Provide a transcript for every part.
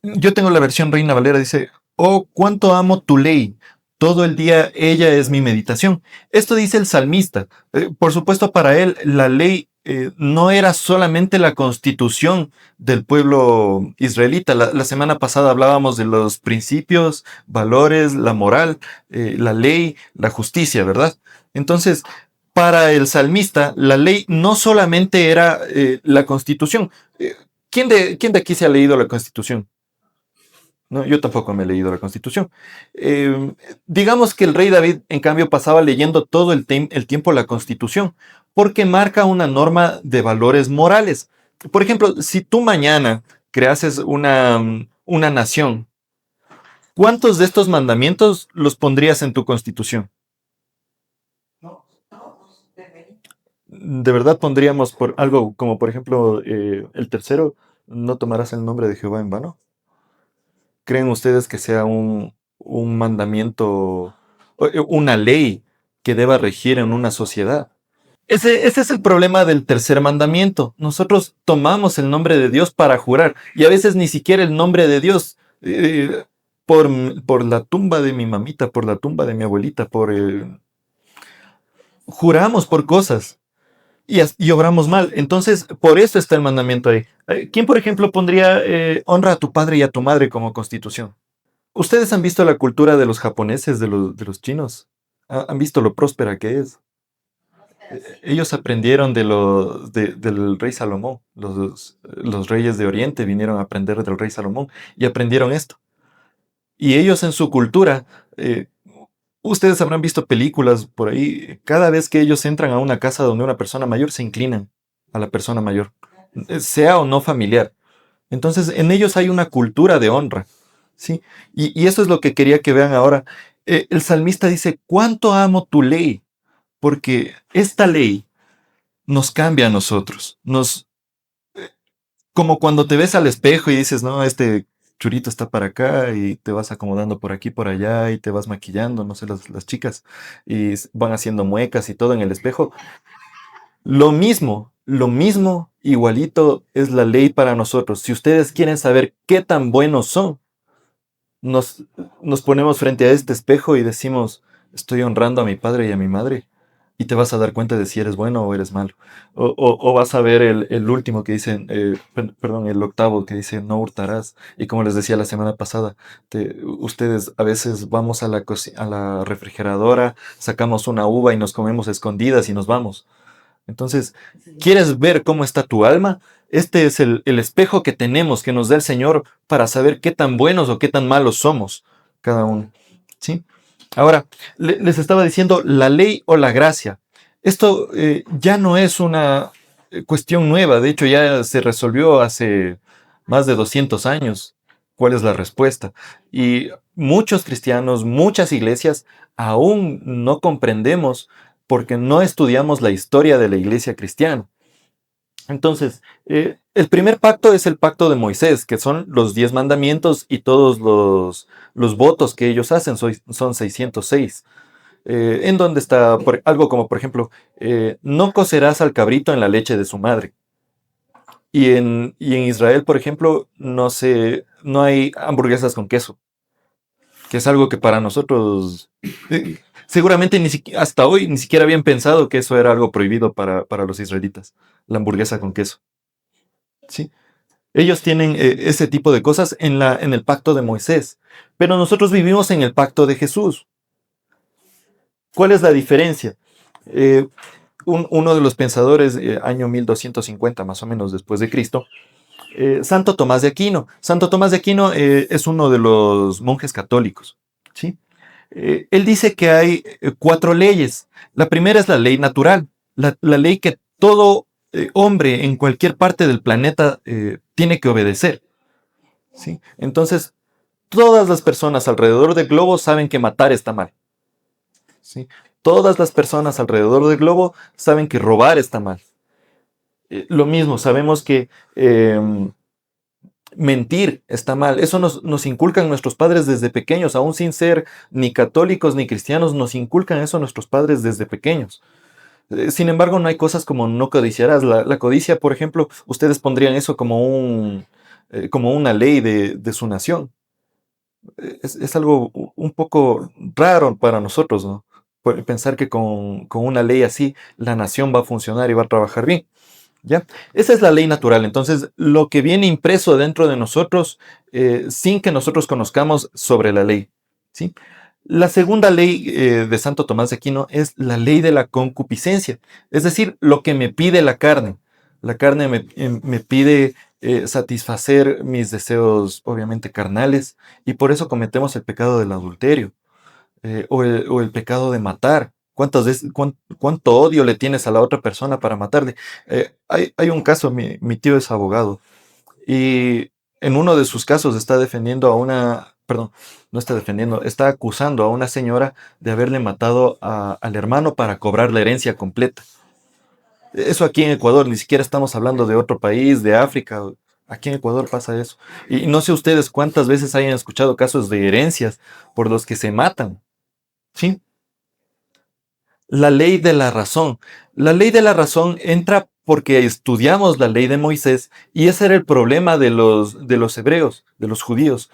Yo tengo la versión Reina Valera, dice, oh, cuánto amo tu ley. Todo el día ella es mi meditación. Esto dice el salmista. Por supuesto, para él la ley no era solamente la constitución del pueblo israelita. La semana pasada hablábamos de los principios, valores, la moral, la ley, la justicia, ¿verdad? Entonces, para el salmista, la ley no solamente era la constitución. ¿Quién de aquí se ha leído la constitución? No, yo tampoco me he leído la Constitución. Eh, digamos que el rey David, en cambio, pasaba leyendo todo el tiempo la Constitución, porque marca una norma de valores morales. Por ejemplo, si tú mañana creases una nación, ¿cuántos de estos mandamientos los pondrías en tu Constitución? De verdad pondríamos por algo como, por ejemplo, el tercero, no tomarás el nombre de Jehová en vano. ¿Creen ustedes que sea un mandamiento, una ley que deba regir en una sociedad? Ese es el problema del tercer mandamiento. Nosotros tomamos el nombre de Dios para jurar y a veces ni siquiera el nombre de Dios. Por, por la tumba de mi mamita, por la tumba de mi abuelita, juramos por cosas y obramos mal. Entonces, por eso está el mandamiento ahí. ¿Quién, por ejemplo, pondría honra a tu padre y a tu madre como constitución? ¿Ustedes han visto la cultura de los japoneses, de los chinos? ¿Han visto lo próspera que es? Ellos aprendieron del rey Salomón. Los reyes de Oriente vinieron a aprender del rey Salomón y aprendieron esto. Y ellos en su cultura, eh, ustedes habrán visto películas por ahí, cada vez que ellos entran a una casa donde una persona mayor, se inclinan a la persona mayor, sea o no familiar. Entonces, en ellos hay una cultura de honra. ¿Sí? Y eso es lo que quería que vean ahora. El salmista dice, ¿cuánto amo tu ley? Porque esta ley nos cambia a nosotros. Como cuando te ves al espejo y dices, no, este churito está para acá y te vas acomodando por aquí, por allá y te vas maquillando, no sé, las chicas, y van haciendo muecas y todo en el espejo. Lo mismo, igualito es la ley para nosotros. Si ustedes quieren saber qué tan buenos son, nos, nos ponemos frente a este espejo y decimos, estoy honrando a mi padre y a mi madre. Y te vas a dar cuenta de si eres bueno o eres malo. O vas a ver el último que dice, perdón, el octavo que dice, no hurtarás. Y como les decía la semana pasada, ustedes a veces vamos a la refrigeradora, sacamos una uva y nos comemos escondidas y nos vamos. Entonces, ¿quieres ver cómo está tu alma? Este es el espejo que tenemos, que nos da el Señor para saber qué tan buenos o qué tan malos somos cada uno. ¿Sí? Ahora, les estaba diciendo la ley o la gracia. Esto ya no es una cuestión nueva, de hecho ya se resolvió hace más de 200 años. ¿Cuál es la respuesta? Y muchos cristianos, muchas iglesias aún no comprendemos porque no estudiamos la historia de la iglesia cristiana. Entonces, el primer pacto es el pacto de Moisés, que son los 10 mandamientos y todos los votos que ellos hacen, son 606. En donde está algo como, por ejemplo, no cocerás al cabrito en la leche de su madre. Y en Israel, por ejemplo, no hay hamburguesas con queso, que es algo que para nosotros seguramente hasta hoy ni siquiera habían pensado que eso era algo prohibido para los israelitas, la hamburguesa con queso. ¿Sí? Ellos tienen ese tipo de cosas en el pacto de Moisés, pero nosotros vivimos en el pacto de Jesús. ¿Cuál es la diferencia? Eh, uno de los pensadores, año 1250 más o menos después de Cristo, Santo Tomás de Aquino. Santo Tomás de Aquino es uno de los monjes católicos. ¿Sí? Él dice que hay 4 leyes. La primera es la ley natural, la ley que todo hombre en cualquier parte del planeta tiene que obedecer. ¿Sí? Entonces, todas las personas alrededor del globo saben que matar está mal. ¿Sí? Todas las personas alrededor del globo saben que robar está mal. Lo mismo, sabemos que mentir está mal. Eso nos inculcan nuestros padres desde pequeños, aún sin ser ni católicos ni cristianos, nos inculcan eso nuestros padres desde pequeños. Sin embargo, no hay cosas como no codiciarás. La codicia, por ejemplo, ustedes pondrían eso como como una ley de su nación. Es algo un poco raro para nosotros, ¿no? Pensar que con una ley así la nación va a funcionar y va a trabajar bien. ¿Ya? Esa es la ley natural. Entonces, lo que viene impreso dentro de nosotros, sin que nosotros conozcamos sobre la ley. ¿Sí? La segunda ley de Santo Tomás de Aquino es la ley de la concupiscencia. Es decir, lo que me pide la carne. La carne me pide satisfacer mis deseos, obviamente, carnales, y por eso cometemos el pecado del adulterio o el pecado de matar. ¿Cuántas veces, cuánto odio le tienes a la otra persona para matarle? Hay un caso, mi tío es abogado y en uno de sus casos está defendiendo a una, perdón, no está defendiendo, está acusando a una señora de haberle matado al hermano para cobrar la herencia completa. Eso aquí en Ecuador, ni siquiera estamos hablando de otro país, de África. Aquí en Ecuador pasa eso. Y no sé ustedes cuántas veces hayan escuchado casos de herencias por los que se matan. ¿Sí? La ley de la razón. La ley de la razón entra porque estudiamos la ley de Moisés y ese era el problema de los hebreos, de los judíos.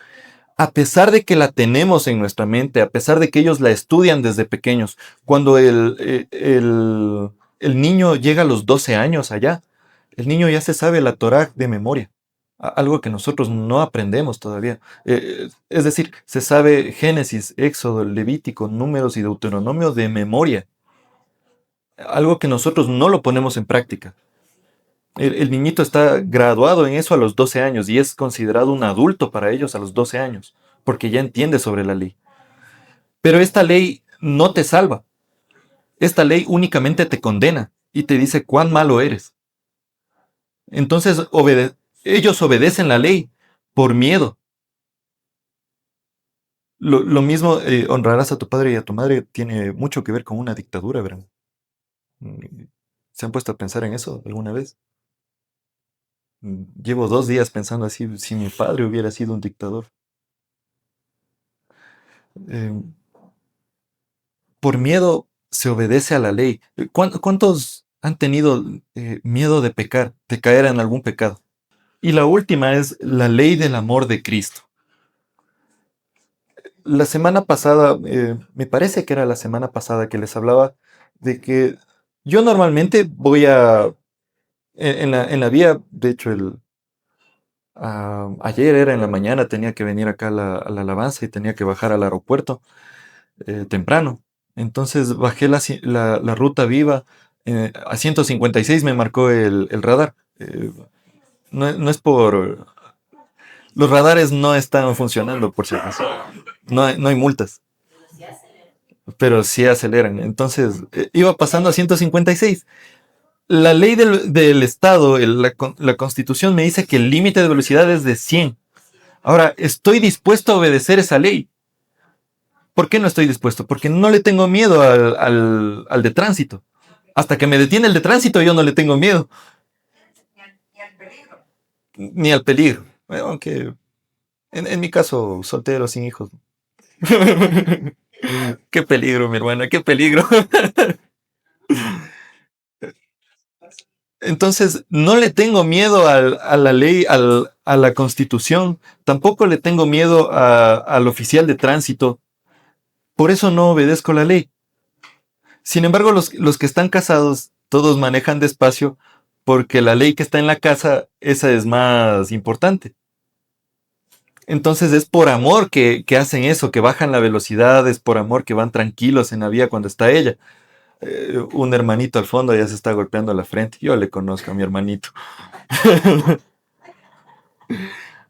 A pesar de que la tenemos en nuestra mente, a pesar de que ellos la estudian desde pequeños, cuando el niño llega a los 12 años allá, el niño ya se sabe la Torá de memoria, algo que nosotros no aprendemos todavía. Es decir, se sabe Génesis, Éxodo, Levítico, Números y Deuteronomio de memoria, algo que nosotros no lo ponemos en práctica. El niñito está graduado en eso a los 12 años y es considerado un adulto para ellos a los 12 años, porque ya entiende sobre la ley. Pero esta ley no te salva. Esta ley únicamente te condena y te dice cuán malo eres. Entonces ellos obedecen la ley por miedo. Lo mismo, honrarás a tu padre y a tu madre, tiene mucho que ver con una dictadura, ¿verdad? ¿Se han puesto a pensar en eso alguna vez? Llevo 2 días pensando así, si mi padre hubiera sido un dictador. Eh, por miedo se obedece a la ley. ¿Cuántos han tenido miedo de pecar, de caer en algún pecado? Y la última es la ley del amor de Cristo. La semana pasada, me parece que era la semana pasada que les hablaba de que yo normalmente voy en la vía, de hecho, ayer era en la mañana, tenía que venir acá a la alabanza y tenía que bajar al aeropuerto temprano. Entonces bajé la ruta viva. A 156 me marcó el radar. No es por... Los radares no están funcionando, por si acaso. No hay multas, pero sí aceleran. Entonces iba pasando a 156. La ley del Estado, la Constitución me dice que el límite de velocidad es de 100. Ahora, estoy dispuesto a obedecer esa ley. ¿Por qué no estoy dispuesto? Porque no le tengo miedo al de tránsito. Hasta que me detiene el de tránsito, yo no le tengo miedo. Ni al peligro. Bueno, aunque en mi caso, soltero, sin hijos. Qué peligro, mi hermana, qué peligro. Entonces, no le tengo miedo a la ley, a la constitución. Tampoco le tengo miedo al oficial de tránsito. Por eso no obedezco la ley. Sin embargo, los que están casados, todos manejan despacio porque la ley que está en la casa, esa es más importante. Entonces es por amor que hacen eso, que bajan la velocidad, es por amor que van tranquilos en la vía cuando está ella. Un hermanito al fondo ya se está golpeando la frente. Yo le conozco a mi hermanito.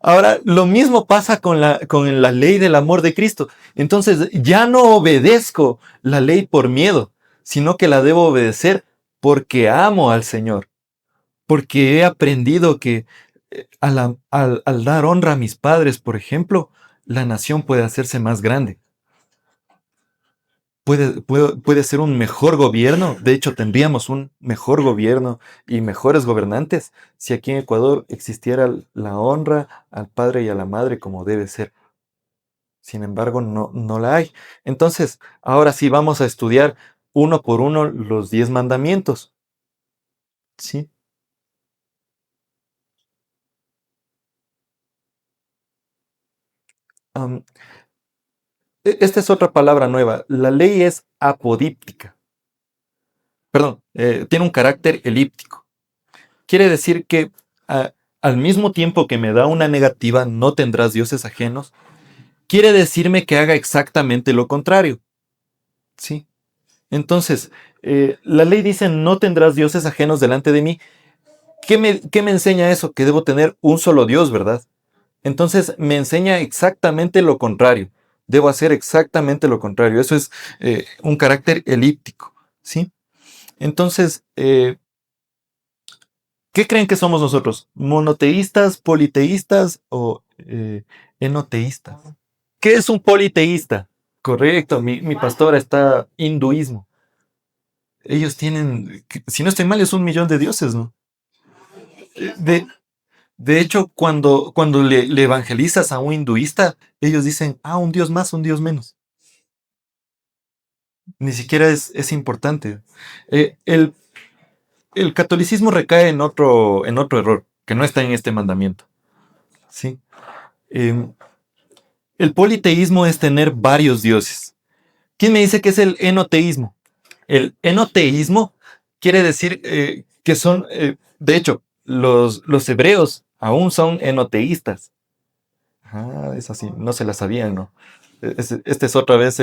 Ahora, lo mismo pasa con la ley del amor de Cristo. Entonces, ya no obedezco la ley por miedo, sino que la debo obedecer porque amo al Señor. Porque he aprendido que al dar honra a mis padres, por ejemplo, la nación puede hacerse más grande. Puede ser un mejor gobierno. De hecho, tendríamos un mejor gobierno y mejores gobernantes si aquí en Ecuador existiera la honra al padre y a la madre como debe ser. Sin embargo, no la hay. Entonces, ahora sí vamos a estudiar uno por uno los 10 mandamientos. ¿Sí? Esta es otra palabra nueva. La ley es apodíptica. Perdón, tiene un carácter elíptico. Quiere decir que al mismo tiempo que me da una negativa, no tendrás dioses ajenos, quiere decirme que haga exactamente lo contrario. ¿Sí? Entonces, la ley dice, no tendrás dioses ajenos delante de mí. ¿Qué me enseña eso? Que debo tener un solo Dios, ¿verdad? Entonces, me enseña exactamente lo contrario. Debo hacer exactamente lo contrario. Eso es un carácter elíptico, ¿sí? Entonces, ¿qué creen que somos nosotros? ¿Monoteístas, politeístas o enoteístas? ¿Qué es un politeísta? Correcto, mi pastora está hinduismo. Ellos tienen, si no estoy mal, es 1 millón de dioses, ¿no? De, de hecho, cuando le evangelizas a un hinduista, ellos dicen, un dios más, un dios menos. Ni siquiera es importante. El catolicismo recae en otro error, que no está en este mandamiento. ¿Sí? Em, el politeísmo es tener varios dioses. ¿Quién me dice que es el enoteísmo? El enoteísmo quiere decir que son, de hecho, los hebreos aún son enoteístas. Es así, no se la sabían, ¿no? Este es otra vez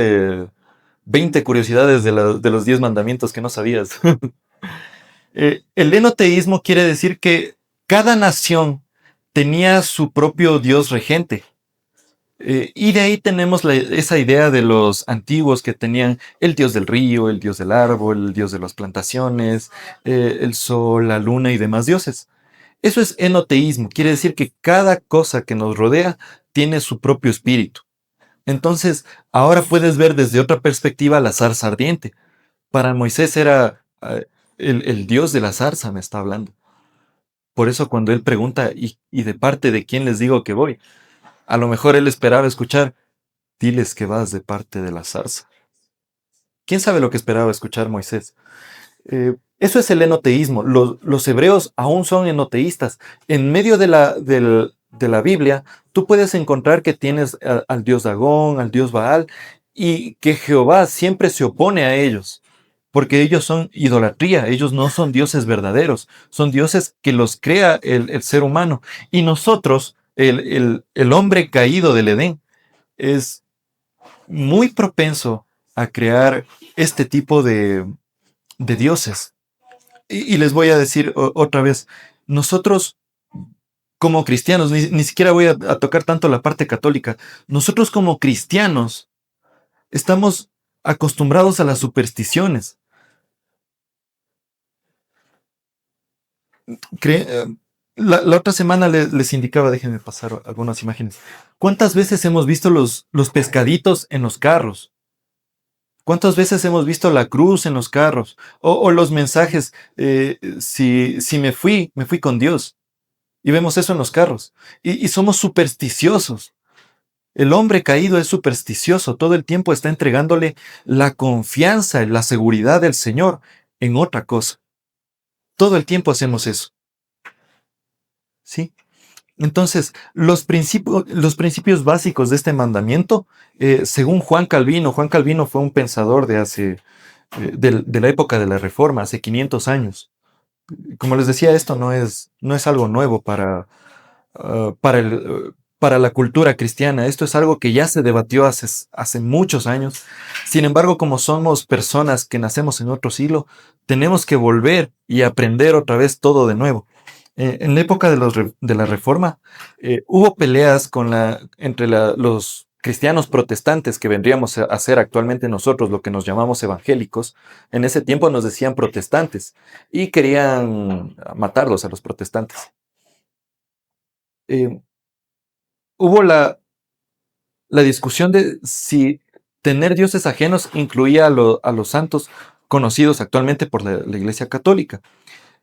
20 curiosidades de los 10 mandamientos que no sabías. El enoteísmo quiere decir que cada nación tenía su propio dios regente. Y de ahí tenemos esa idea de los antiguos que tenían el dios del río, el dios del árbol, el dios de las plantaciones, el sol, la luna y demás dioses. Eso es enoteísmo, quiere decir que cada cosa que nos rodea tiene su propio espíritu. Entonces, ahora puedes ver desde otra perspectiva la zarza ardiente. Para Moisés era el dios de la zarza, me está hablando. Por eso cuando él pregunta, ¿y de parte de quién les digo que voy? A lo mejor él esperaba escuchar, diles que vas de parte de la zarza. ¿Quién sabe lo que esperaba escuchar Moisés? Eso es el enoteísmo. Los hebreos aún son enoteístas. En medio de la Biblia, tú puedes encontrar que tienes al dios Dagón, al dios Baal, y que Jehová siempre se opone a ellos, porque ellos son idolatría, ellos no son dioses verdaderos, son dioses que los crea el ser humano. Y nosotros, el hombre caído del Edén, es muy propenso a crear este tipo de dioses. Y les voy a decir otra vez, nosotros como cristianos, ni siquiera voy a tocar tanto la parte católica, nosotros como cristianos estamos acostumbrados a las supersticiones. La otra semana les indicaba, déjenme pasar algunas imágenes. ¿Cuántas veces hemos visto los pescaditos en los carros? ¿Cuántas veces hemos visto la cruz en los carros? O los mensajes, si me fui con Dios. Y vemos eso en los carros. Y somos supersticiosos. El hombre caído es supersticioso. Todo el tiempo está entregándole la confianza y la seguridad del Señor en otra cosa. Todo el tiempo hacemos eso. ¿Sí? Entonces, los principios básicos de este mandamiento, según Juan Calvino fue un pensador de la época de la Reforma, hace 500 años. Como les decía, esto no es algo nuevo para la cultura cristiana. Esto es algo que ya se debatió hace muchos años. Sin embargo, como somos personas que nacemos en otro siglo, tenemos que volver y aprender otra vez todo de nuevo. En la época de la Reforma, hubo peleas entre los cristianos protestantes, que vendríamos a ser actualmente nosotros lo que nos llamamos evangélicos. En ese tiempo nos decían protestantes y querían matarlos a los protestantes. Eh, Hubo la discusión de si tener dioses ajenos incluía a los santos conocidos actualmente por la Iglesia Católica.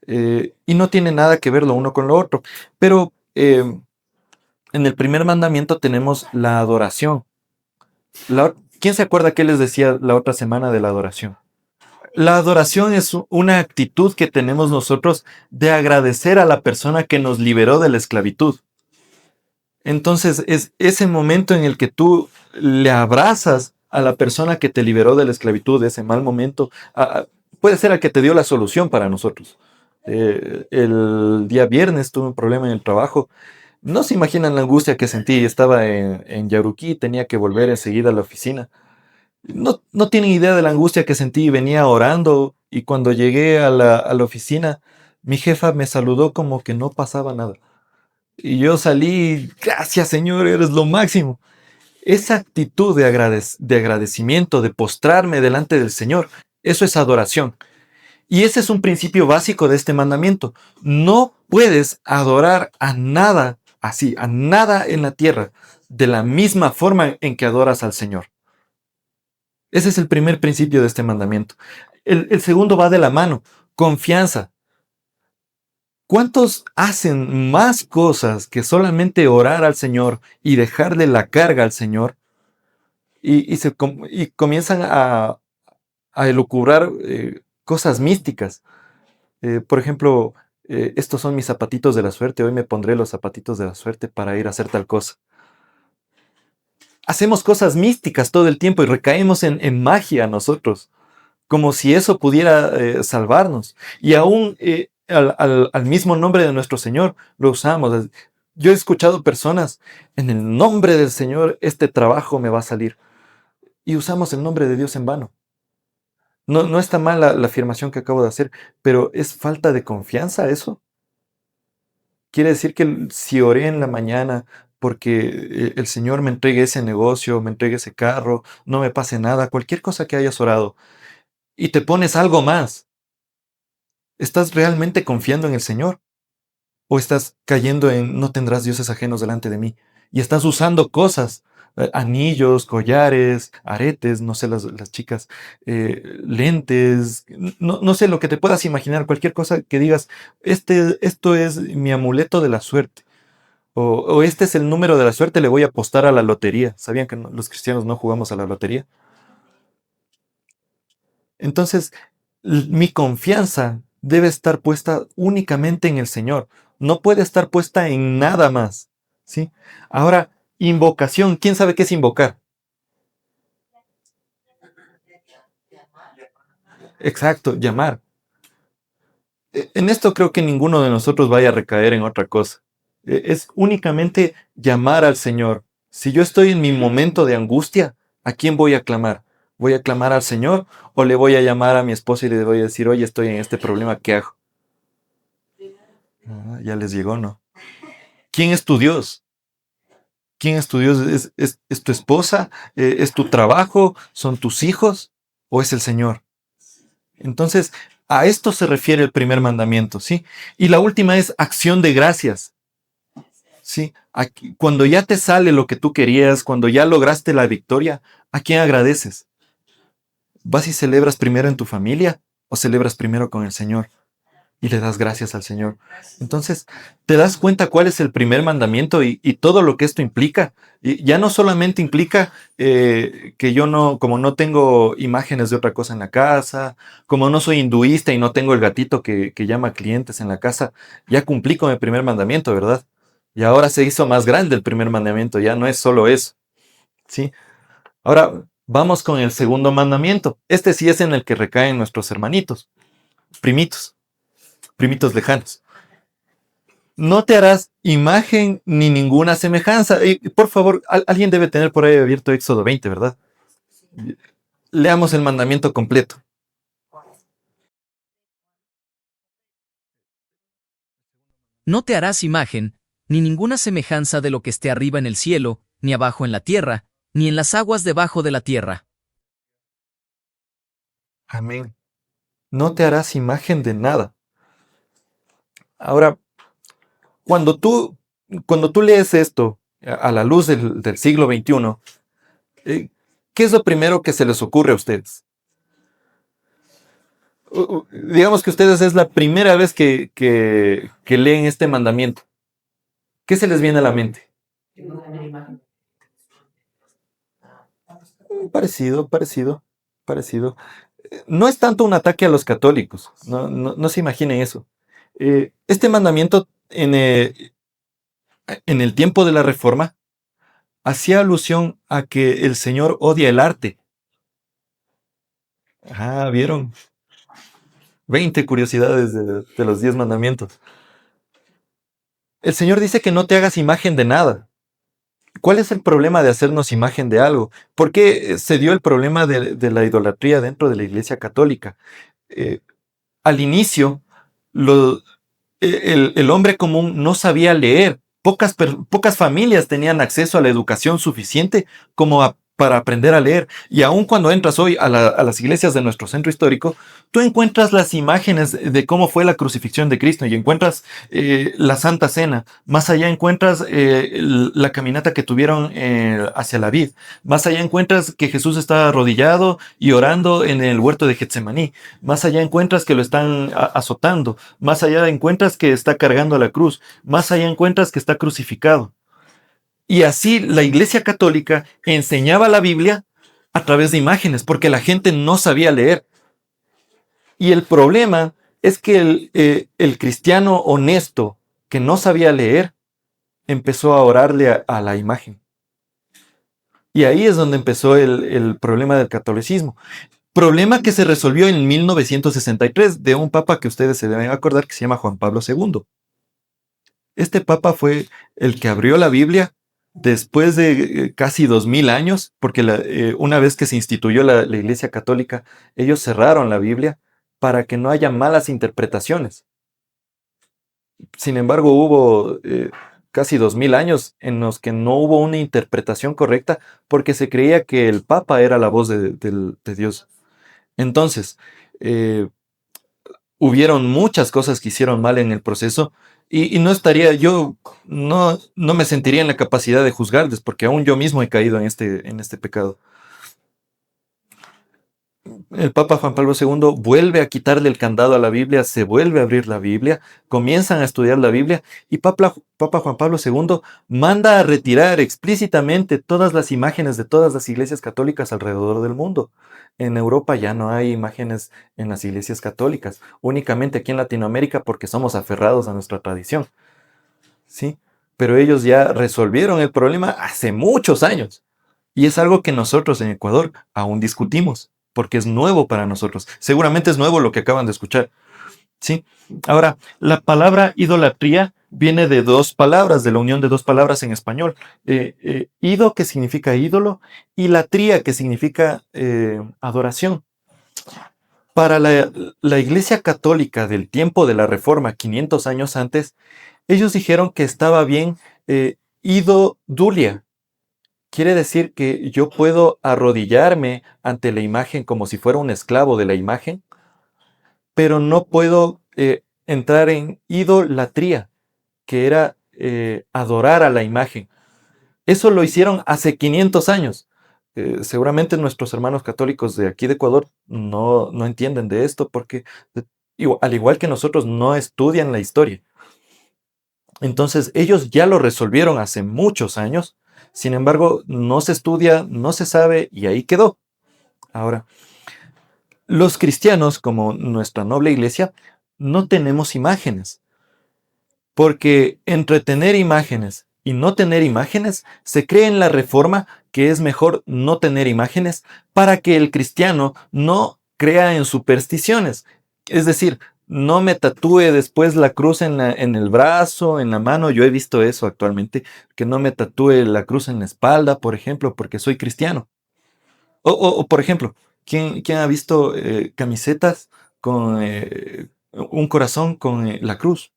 Y no tiene nada que ver lo uno con lo otro. Pero en el primer mandamiento tenemos la adoración. ¿Quién se acuerda qué les decía la otra semana de la adoración? La adoración es una actitud que tenemos nosotros de agradecer a la persona que nos liberó de la esclavitud. Entonces es ese momento en el que tú le abrazas a la persona que te liberó de la esclavitud, de ese mal momento. Puede ser el que te dio la solución para nosotros. El día viernes tuve un problema en el trabajo. No se imaginan la angustia que sentí. Estaba en Yaruquí, tenía que volver enseguida a la oficina. No tienen idea de la angustia que sentí. Venía orando y cuando llegué a la oficina, mi jefa me saludó como que no pasaba nada. Y yo salí, gracias Señor, eres lo máximo. Esa actitud de agradecimiento, de postrarme delante del Señor, eso es adoración. Y ese es un principio básico de este mandamiento. No puedes adorar a nada así, a nada en la tierra, de la misma forma en que adoras al Señor. Ese es el primer principio de este mandamiento. El segundo va de la mano, confianza. ¿Cuántos hacen más cosas que solamente orar al Señor y dejarle la carga al Señor y comienzan a elucubrar cosas místicas? Por ejemplo, estos son mis zapatitos de la suerte, hoy me pondré los zapatitos de la suerte para ir a hacer tal cosa. Hacemos cosas místicas todo el tiempo y recaemos en magia nosotros, como si eso pudiera salvarnos. Y aún al mismo nombre de nuestro Señor lo usamos. Yo he escuchado personas, en el nombre del Señor este trabajo me va a salir. Y usamos el nombre de Dios en vano. No está mal la afirmación que acabo de hacer, pero ¿es falta de confianza eso? Quiere decir que si oré en la mañana porque el Señor me entregue ese negocio, me entregue ese carro, no me pase nada, cualquier cosa que hayas orado, y te pones algo más, ¿estás realmente confiando en el Señor? ¿O estás cayendo en no tendrás dioses ajenos delante de mí? Y estás usando cosas, anillos, collares, aretes, no sé, las chicas, lentes, no sé lo que te puedas imaginar, cualquier cosa que digas, esto es mi amuleto de la suerte. O este es el número de la suerte, le voy a apostar a la lotería. ¿Sabían que los cristianos no jugamos a la lotería? Entonces, mi confianza debe estar puesta únicamente en el Señor. No puede estar puesta en nada más. ¿Sí? Ahora, invocación. ¿Quién sabe qué es invocar? Exacto, llamar. En esto creo que ninguno de nosotros vaya a recaer en otra cosa. Es únicamente llamar al Señor. Si yo estoy en mi momento de angustia, ¿a quién voy a clamar? ¿Voy a clamar al Señor o le voy a llamar a mi esposa y le voy a decir, oye, estoy en este problema, ¿qué hago? Ya les llegó, ¿no? ¿Quién es tu Dios? ¿Quién es tu Dios? ¿Es tu esposa? ¿Es tu trabajo? ¿Son tus hijos? ¿O es el Señor? Entonces, a esto se refiere el primer mandamiento, ¿sí? Y la última es acción de gracias. Sí, cuando ya te sale lo que tú querías, cuando ya lograste la victoria, ¿a quién agradeces? ¿Vas y celebras primero en tu familia o celebras primero con el Señor y le das gracias al Señor? Entonces, te das cuenta cuál es el primer mandamiento y todo lo que esto implica. Y ya no solamente implica que yo no, como no tengo imágenes de otra cosa en la casa, como no soy hinduista y no tengo el gatito que llama clientes en la casa, ya cumplí con el primer mandamiento, ¿verdad? Y ahora se hizo más grande el primer mandamiento, ya no es solo eso, ¿sí? Ahora vamos con el segundo mandamiento. Este sí es en el que recaen nuestros hermanitos, primitos, primitos lejanos. No te harás imagen ni ninguna semejanza. Y, por favor, alguien debe tener por ahí abierto Éxodo 20, ¿verdad? Leamos el mandamiento completo. No te harás imagen, ni ninguna semejanza de lo que esté arriba en el cielo, ni abajo en la tierra, ni en las aguas debajo de la tierra. Amén. No te harás imagen de nada. Ahora, cuando tú, cuando tú lees esto a la luz del siglo XXI, ¿qué es lo primero que se les ocurre a ustedes? Digamos que ustedes es la primera vez que leen este mandamiento. ¿Qué se les viene a la mente? Parecido, parecido, parecido. No es tanto un ataque a los católicos, no se imaginen eso. Este mandamiento en el tiempo de la Reforma, hacía alusión a que el Señor odia el arte. Ah, ¿vieron? 20 curiosidades de los 10 mandamientos. El Señor dice que no te hagas imagen de nada. ¿Cuál es el problema de hacernos imagen de algo? ¿Por qué se dio el problema de la idolatría dentro de la Iglesia Católica? Eh, Al inicio, lo- el hombre común no sabía leer. Pocas familias tenían acceso a la educación suficiente como para aprender a leer. Y aun cuando entras hoy a las iglesias de nuestro centro histórico, tú encuentras las imágenes de cómo fue la crucifixión de Cristo y encuentras la Santa Cena. Más allá encuentras la caminata que tuvieron hacia la vid. Más allá encuentras que Jesús está arrodillado y orando en el huerto de Getsemaní. Más allá encuentras que lo están azotando. Más allá encuentras que está cargando la cruz. Más allá encuentras que está crucificado. Y así la Iglesia Católica enseñaba la Biblia a través de imágenes, porque la gente no sabía leer. Y el problema es que el cristiano honesto que no sabía leer empezó a orarle a la imagen. Y ahí es donde empezó el problema del catolicismo. Problema que se resolvió en 1963 de un papa que ustedes se deben acordar que se llama Juan Pablo II. Este papa fue el que abrió la Biblia después de casi 2000 años, porque una vez que se instituyó la Iglesia Católica, ellos cerraron la Biblia para que no haya malas interpretaciones. Sin embargo, hubo casi 2000 años en los que no hubo una interpretación correcta porque se creía que el papa era la voz de Dios. Entonces, eh, hubieron muchas cosas que hicieron mal en el proceso y no estaría, yo no me sentiría en la capacidad de juzgarles porque aún yo mismo he caído en este pecado. El Papa Juan Pablo II vuelve a quitarle el candado a la Biblia, se vuelve a abrir la Biblia, comienzan a estudiar la Biblia y Papa Juan Pablo II manda a retirar explícitamente todas las imágenes de todas las iglesias católicas alrededor del mundo. En Europa ya no hay imágenes en las iglesias católicas, únicamente aquí en Latinoamérica porque somos aferrados a nuestra tradición. ¿Sí? Pero ellos ya resolvieron el problema hace muchos años. Y es algo que nosotros en Ecuador aún discutimos, porque es nuevo para nosotros. Seguramente es nuevo lo que acaban de escuchar. ¿Sí? Ahora, la palabra idolatría viene de dos palabras, de la unión de dos palabras en español. Ido, que significa ídolo, y latría, que significa adoración. Para la Iglesia Católica del tiempo de la Reforma, 500 años antes, ellos dijeron que estaba bien idodulia. Quiere decir que yo puedo arrodillarme ante la imagen como si fuera un esclavo de la imagen, pero no puedo entrar en idolatría, que era adorar a la imagen. Eso lo hicieron hace 500 años. Seguramente nuestros hermanos católicos de aquí de Ecuador no entienden de esto porque, al igual que nosotros, no estudian la historia. Entonces, ellos ya lo resolvieron hace muchos años. Sin embargo, no se estudia, no se sabe y ahí quedó. Ahora, los cristianos, como nuestra noble iglesia, no tenemos imágenes, porque entre tener imágenes y no tener imágenes, se cree en la reforma que es mejor no tener imágenes para que el cristiano no crea en supersticiones. Es decir, no me tatúe después la cruz en el brazo, en la mano. Yo he visto eso actualmente, que no me tatúe la cruz en la espalda, por ejemplo, porque soy cristiano. O, por ejemplo, ¿quién ha visto camisetas con un corazón con la cruz?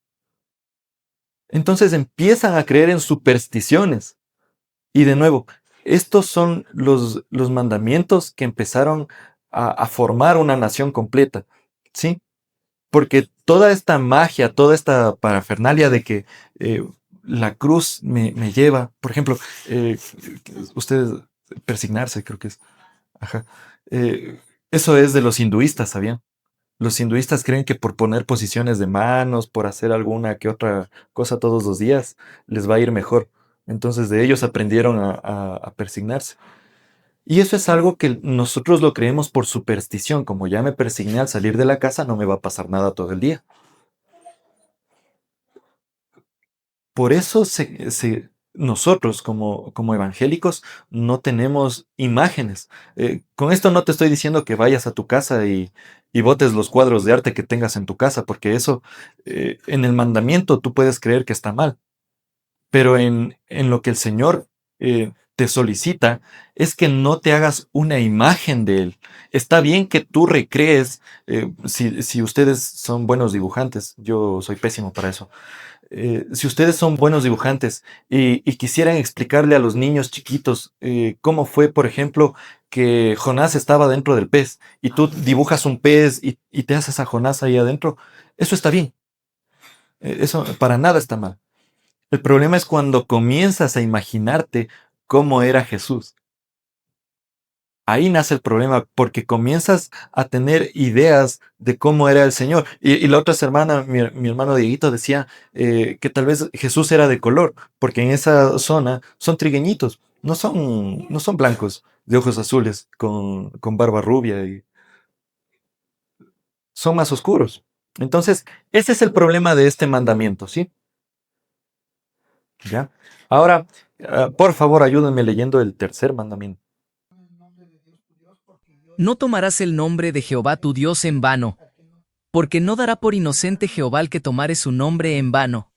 Entonces empiezan a creer en supersticiones. Y de nuevo, estos son los mandamientos que empezaron a formar una nación completa. ¿Sí? Porque toda esta magia, toda esta parafernalia de que la cruz me lleva, por ejemplo, ustedes persignarse, creo que es. Ajá. Eso es de los hinduistas, ¿sabían? Los hinduistas creen que por poner posiciones de manos, por hacer alguna que otra cosa todos los días, les va a ir mejor. Entonces de ellos aprendieron a persignarse. Y eso es algo que nosotros lo creemos por superstición. Como ya me persigné al salir de la casa, no me va a pasar nada todo el día. por eso nosotros como evangélicos no tenemos imágenes. Con esto no te estoy diciendo que vayas a tu casa y botes los cuadros de arte que tengas en tu casa, porque eso en el mandamiento tú puedes creer que está mal. Pero en lo que el Señor te solicita es que no te hagas una imagen de Él. Está bien que tú recrees, si ustedes son buenos dibujantes, yo soy pésimo para eso. Si ustedes son buenos dibujantes y quisieran explicarle a los niños chiquitos cómo fue, por ejemplo, que Jonás estaba dentro del pez y tú dibujas un pez y te haces a Jonás ahí adentro, eso está bien. Eso para nada está mal. El problema es cuando comienzas a imaginarte cómo era Jesús. Ahí nace el problema, porque comienzas a tener ideas de cómo era el Señor. Y la otra hermana, mi hermano Dieguito, decía que tal vez Jesús era de color, porque en esa zona son trigueñitos, no son blancos, de ojos azules, con barba rubia, y son más oscuros. Entonces, ese es el problema de este mandamiento, ¿sí? ¿Ya? Ahora, por favor, ayúdenme leyendo el tercer mandamiento. No tomarás el nombre de Jehová tu Dios en vano, porque no dará por inocente Jehová el que tomare su nombre en vano.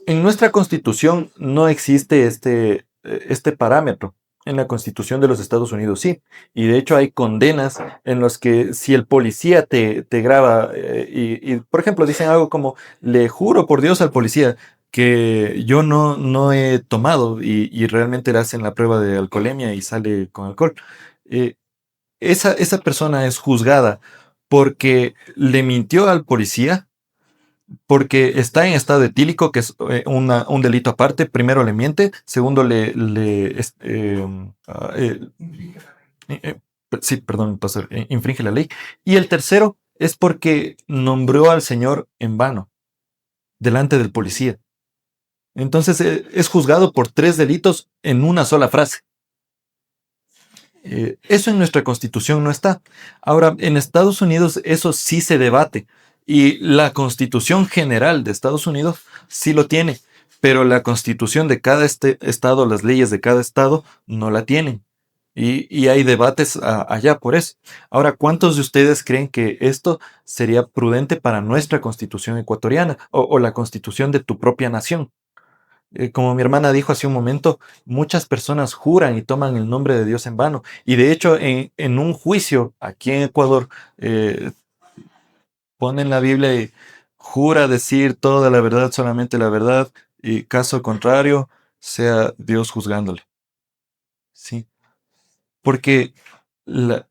En nuestra constitución no existe este parámetro. En la constitución de los Estados Unidos sí. Y de hecho hay condenas en las que si el policía te graba por ejemplo, dicen algo como, le juro por Dios al policía que yo no he tomado y realmente le hacen la prueba de alcoholemia y sale con alcohol. eh, esa persona es juzgada porque le mintió al policía, porque está en estado etílico, que es un delito aparte. Primero le miente, segundo eh, sí, perdón, pastor, infringe la ley. Y el tercero es porque nombró al Señor en vano, delante del policía. Entonces es juzgado por 3 delitos en una sola frase. Eso en nuestra constitución no está. Ahora, en Estados Unidos eso sí se debate y la constitución general de Estados Unidos sí lo tiene, pero la constitución de cada estado, las leyes de cada estado no la tienen. Y hay debates allá por eso. Ahora, ¿cuántos de ustedes creen que esto sería prudente para nuestra constitución ecuatoriana o la constitución de tu propia nación? Como mi hermana dijo hace un momento, muchas personas juran y toman el nombre de Dios en vano. Y de hecho, en un juicio aquí en Ecuador, eh, ponen la Biblia y jura decir toda la verdad, solamente la verdad, y caso contrario, sea Dios juzgándole. ¿Sí? Porque la-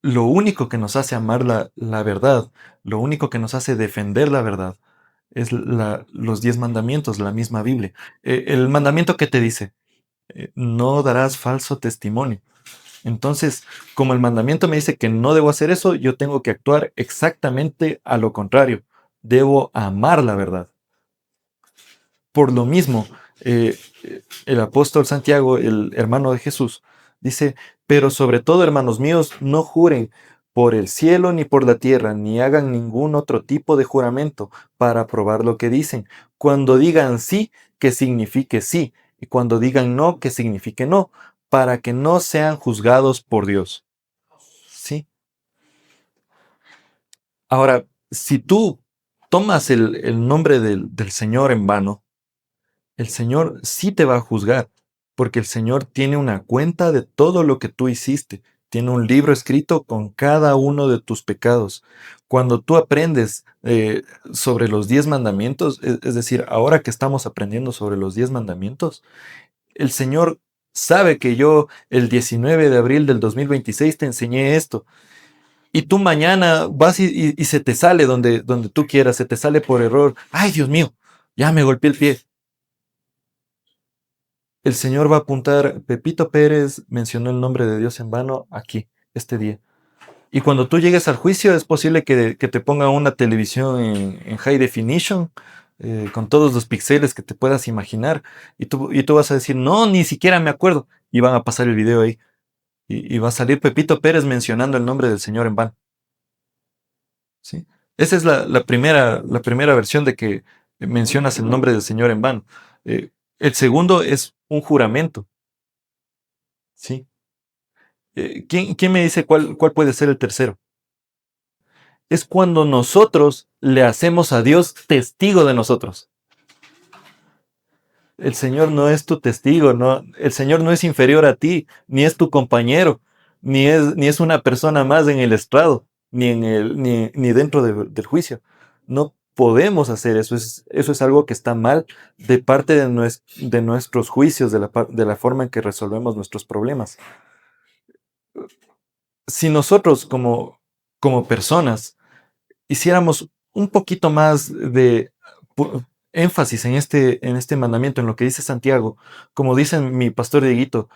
lo único que nos hace amar la verdad, lo único que nos hace defender la verdad, es los 10 mandamientos, la misma Biblia. El mandamiento que te dice, no darás falso testimonio. Entonces, como el mandamiento me dice que no debo hacer eso, yo tengo que actuar exactamente a lo contrario. Debo amar la verdad. Por lo mismo, el apóstol Santiago, el hermano de Jesús, dice, pero sobre todo, hermanos míos, no juren por el cielo ni por la tierra, ni hagan ningún otro tipo de juramento para probar lo que dicen. Cuando digan sí, que signifique sí, y cuando digan no, que signifique no, para que no sean juzgados por Dios. ¿Sí? Ahora, si tú tomas el nombre del Señor en vano, el Señor sí te va a juzgar, porque el Señor tiene una cuenta de todo lo que tú hiciste. Tiene un libro escrito con cada uno de tus pecados. Cuando tú aprendes sobre los 10 mandamientos, es decir, ahora que estamos aprendiendo sobre los 10 mandamientos, el Señor sabe que yo el 19 de abril del 2026 te enseñé esto. Y tú mañana vas y se te sale donde tú quieras, se te sale por error. Ay, Dios mío, ya me golpeé el pie. El Señor va a apuntar, Pepito Pérez mencionó el nombre de Dios en vano aquí, este día. Y cuando tú llegues al juicio es posible que te ponga una televisión en high definition, con todos los píxeles que te puedas imaginar, y tú vas a decir, no, ni siquiera me acuerdo, y van a pasar el video ahí, y va a salir Pepito Pérez mencionando el nombre del Señor en vano. ¿Sí? Esa es la primera versión de que mencionas el nombre del Señor en vano. El segundo es un juramento. ¿Sí? ¿Quién me dice cuál puede ser el tercero? Es cuando nosotros le hacemos a Dios testigo de nosotros. El Señor no es tu testigo, no, el Señor no es inferior a ti, ni es tu compañero, ni es una persona más en el estrado, ni dentro del juicio. No podemos hacer eso. Eso es algo que está mal de parte de nuestros juicios, de la forma en que resolvemos nuestros problemas. Si nosotros como personas hiciéramos un poquito más de énfasis en este mandamiento, en lo que dice Santiago, como dice mi pastor Dieguito,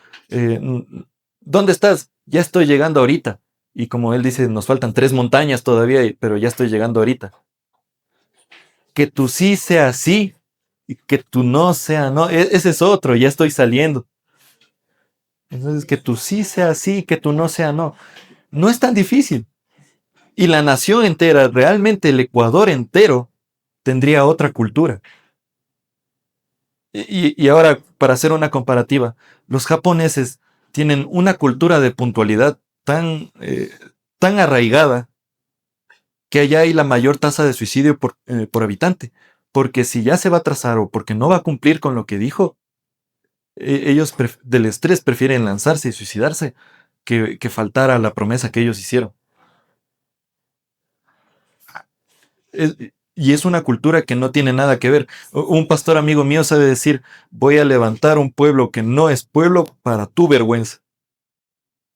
¿dónde estás? Ya estoy llegando ahorita. Y como él dice, nos faltan 3 montañas todavía, pero ya estoy llegando ahorita. Que tu sí sea sí y que tu no sea no. Ese es otro, ya estoy saliendo. Entonces, que tu sí sea sí y que tu no sea no. No es tan difícil. Y la nación entera, realmente el Ecuador entero, tendría otra cultura. Y ahora, para hacer una comparativa, los japoneses tienen una cultura de puntualidad tan arraigada que allá hay la mayor tasa de suicidio por habitante. Porque si ya se va a atrasar o porque no va a cumplir con lo que dijo, ellos del estrés prefieren lanzarse y suicidarse que faltar a la promesa que ellos hicieron. Y es una cultura que no tiene nada que ver. Un pastor amigo mío sabe decir, voy a levantar un pueblo que no es pueblo para tu vergüenza.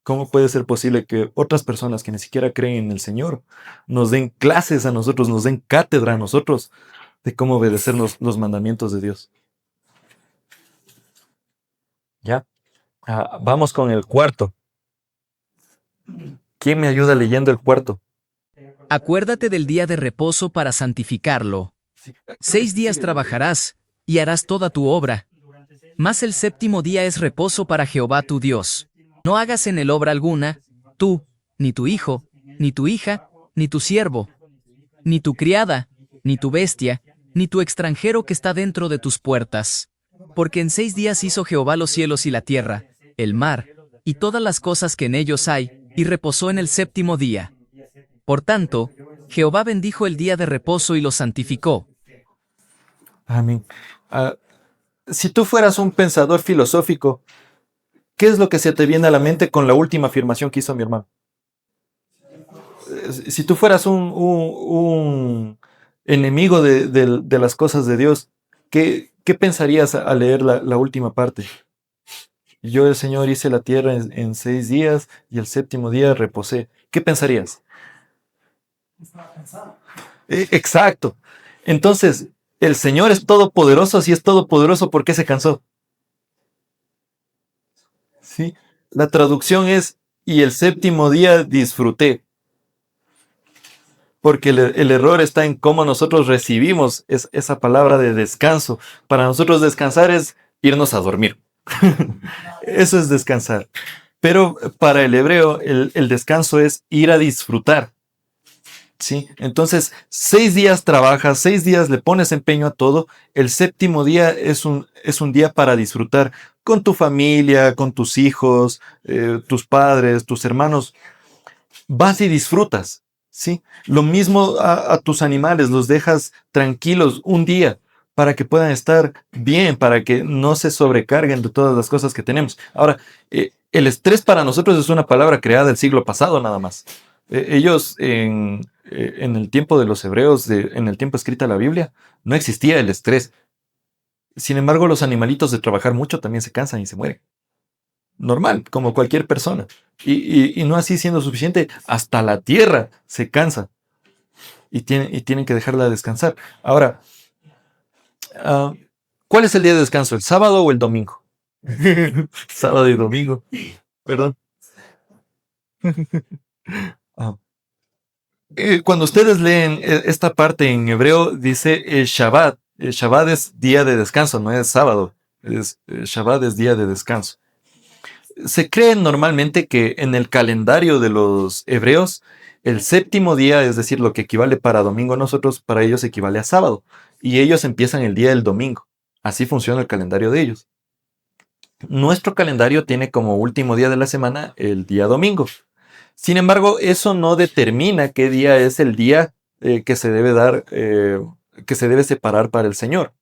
¿Cómo puede ser posible que otras personas que ni siquiera creen en el Señor nos den clases a nosotros, nos den cátedra a nosotros de cómo obedecer los mandamientos de Dios? Ya. Vamos con el cuarto. ¿Quién me ayuda leyendo el cuarto? Acuérdate del día de reposo para santificarlo. 6 días trabajarás y harás toda tu obra. Mas el séptimo día es reposo para Jehová tu Dios. No hagas en él obra alguna, tú, ni tu hijo, ni tu hija, ni tu siervo, ni tu criada, ni tu bestia, ni tu extranjero que está dentro de tus puertas. Porque en 6 días hizo Jehová los cielos y la tierra, el mar, y todas las cosas que en ellos hay, y reposó en el séptimo día. Por tanto, Jehová bendijo el día de reposo y lo santificó. Amén. Si tú fueras un pensador filosófico, ¿qué es lo que se te viene a la mente con la última afirmación que hizo mi hermano? Si tú fueras un enemigo de las cosas de Dios, ¿qué pensarías al leer la última parte? Yo, el Señor, hice la tierra en 6 días y el séptimo día reposé. ¿Qué pensarías? Exacto. Entonces, el Señor es todopoderoso. Si es todopoderoso, ¿por qué se cansó? ¿Sí? La traducción es, y el séptimo día disfruté. Porque el error está en cómo nosotros recibimos esa palabra de descanso. Para nosotros descansar es irnos a dormir. Eso es descansar. Pero para el hebreo el descanso es ir a disfrutar. ¿Sí? Entonces, 6 días trabajas, 6 días le pones empeño a todo. El séptimo día es un día para disfrutar con tu familia, con tus hijos, tus padres, tus hermanos. Vas y disfrutas. ¿Sí? Lo mismo a tus animales, los dejas tranquilos un día para que puedan estar bien, para que no se sobrecarguen de todas las cosas que tenemos. Ahora, el estrés para nosotros es una palabra creada del siglo pasado nada más. Ellos en el tiempo de los hebreos, en el tiempo escrita la Biblia, no existía el estrés. Sin embargo, los animalitos de trabajar mucho también se cansan y se mueren. Normal, como cualquier persona. Y no así siendo suficiente, hasta la tierra se cansa y tienen que dejarla descansar. Ahora, ¿cuál es el día de descanso? ¿El sábado o el domingo? Sábado y domingo. Perdón. Cuando ustedes leen esta parte en hebreo, dice el Shabbat. El Shabbat es día de descanso, no es sábado. Shabbat es día de descanso. Se cree normalmente que en el calendario de los hebreos, el séptimo día, es decir, lo que equivale para domingo a nosotros, para ellos equivale a sábado. Y ellos empiezan el día del domingo. Así funciona el calendario de ellos. Nuestro calendario tiene como último día de la semana el día domingo. Sin embargo, eso no determina qué día es el día que se debe dar, que se debe separar para el Señor.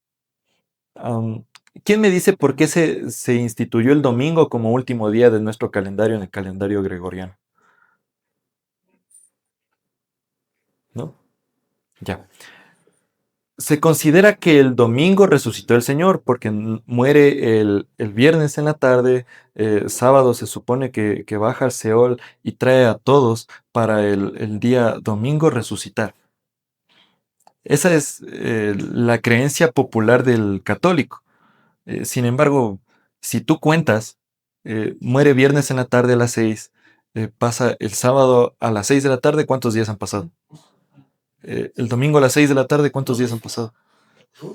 Am, ¿Quién me dice por qué se instituyó el domingo como último día de nuestro calendario en el calendario gregoriano? ¿No? Ya. Se considera que el domingo resucitó el Señor porque muere el viernes en la tarde, sábado se supone que baja al Seol y trae a todos para el día domingo resucitar. Esa es la creencia popular del católico. Sin embargo, si tú cuentas, muere viernes en la tarde a las 6, pasa el sábado a las 6 de la tarde, ¿cuántos días han pasado? El domingo a las 6 de la tarde, ¿cuántos días han pasado?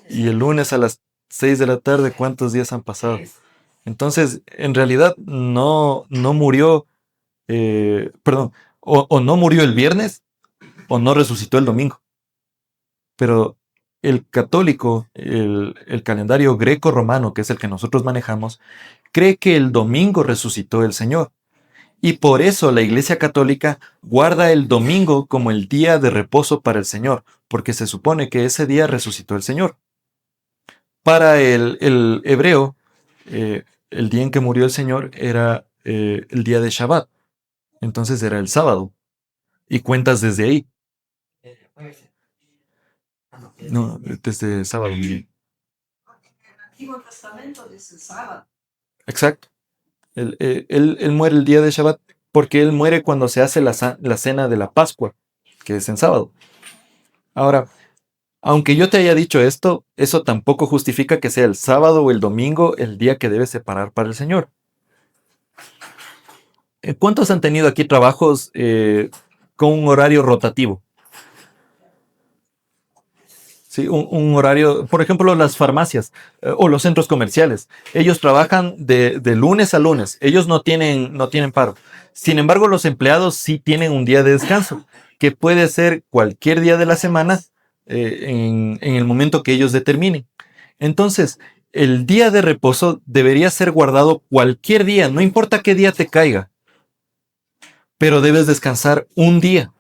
Y el lunes a las 6 de la tarde, ¿cuántos días han pasado? Entonces, en realidad no murió, perdón, o no murió el viernes o no resucitó el domingo. Pero el católico, el calendario greco-romano, que es el que nosotros manejamos, cree que el domingo resucitó el Señor. Y por eso la Iglesia Católica guarda el domingo como el día de reposo para el Señor, porque se supone que ese día resucitó el Señor. Para el hebreo, el día en que murió el Señor era el día de Shabbat, entonces era el sábado, y cuentas desde ahí. No, desde sábado. Exacto. Él muere el día de Shabbat porque él muere cuando se hace la cena de la Pascua, que es en sábado. Ahora, aunque yo te haya dicho esto, eso tampoco justifica que sea el sábado o el domingo el día que debes separar para el Señor. ¿Cuántos han tenido aquí trabajos con un horario rotativo? Sí, un horario, por ejemplo, las farmacias o los centros comerciales. Ellos trabajan de lunes a lunes. Ellos no tienen paro. Sin embargo, los empleados sí tienen un día de descanso, que puede ser cualquier día de la semana en el momento que ellos determinen. Entonces, el día de reposo debería ser guardado cualquier día, no importa qué día te caiga, pero debes descansar un día.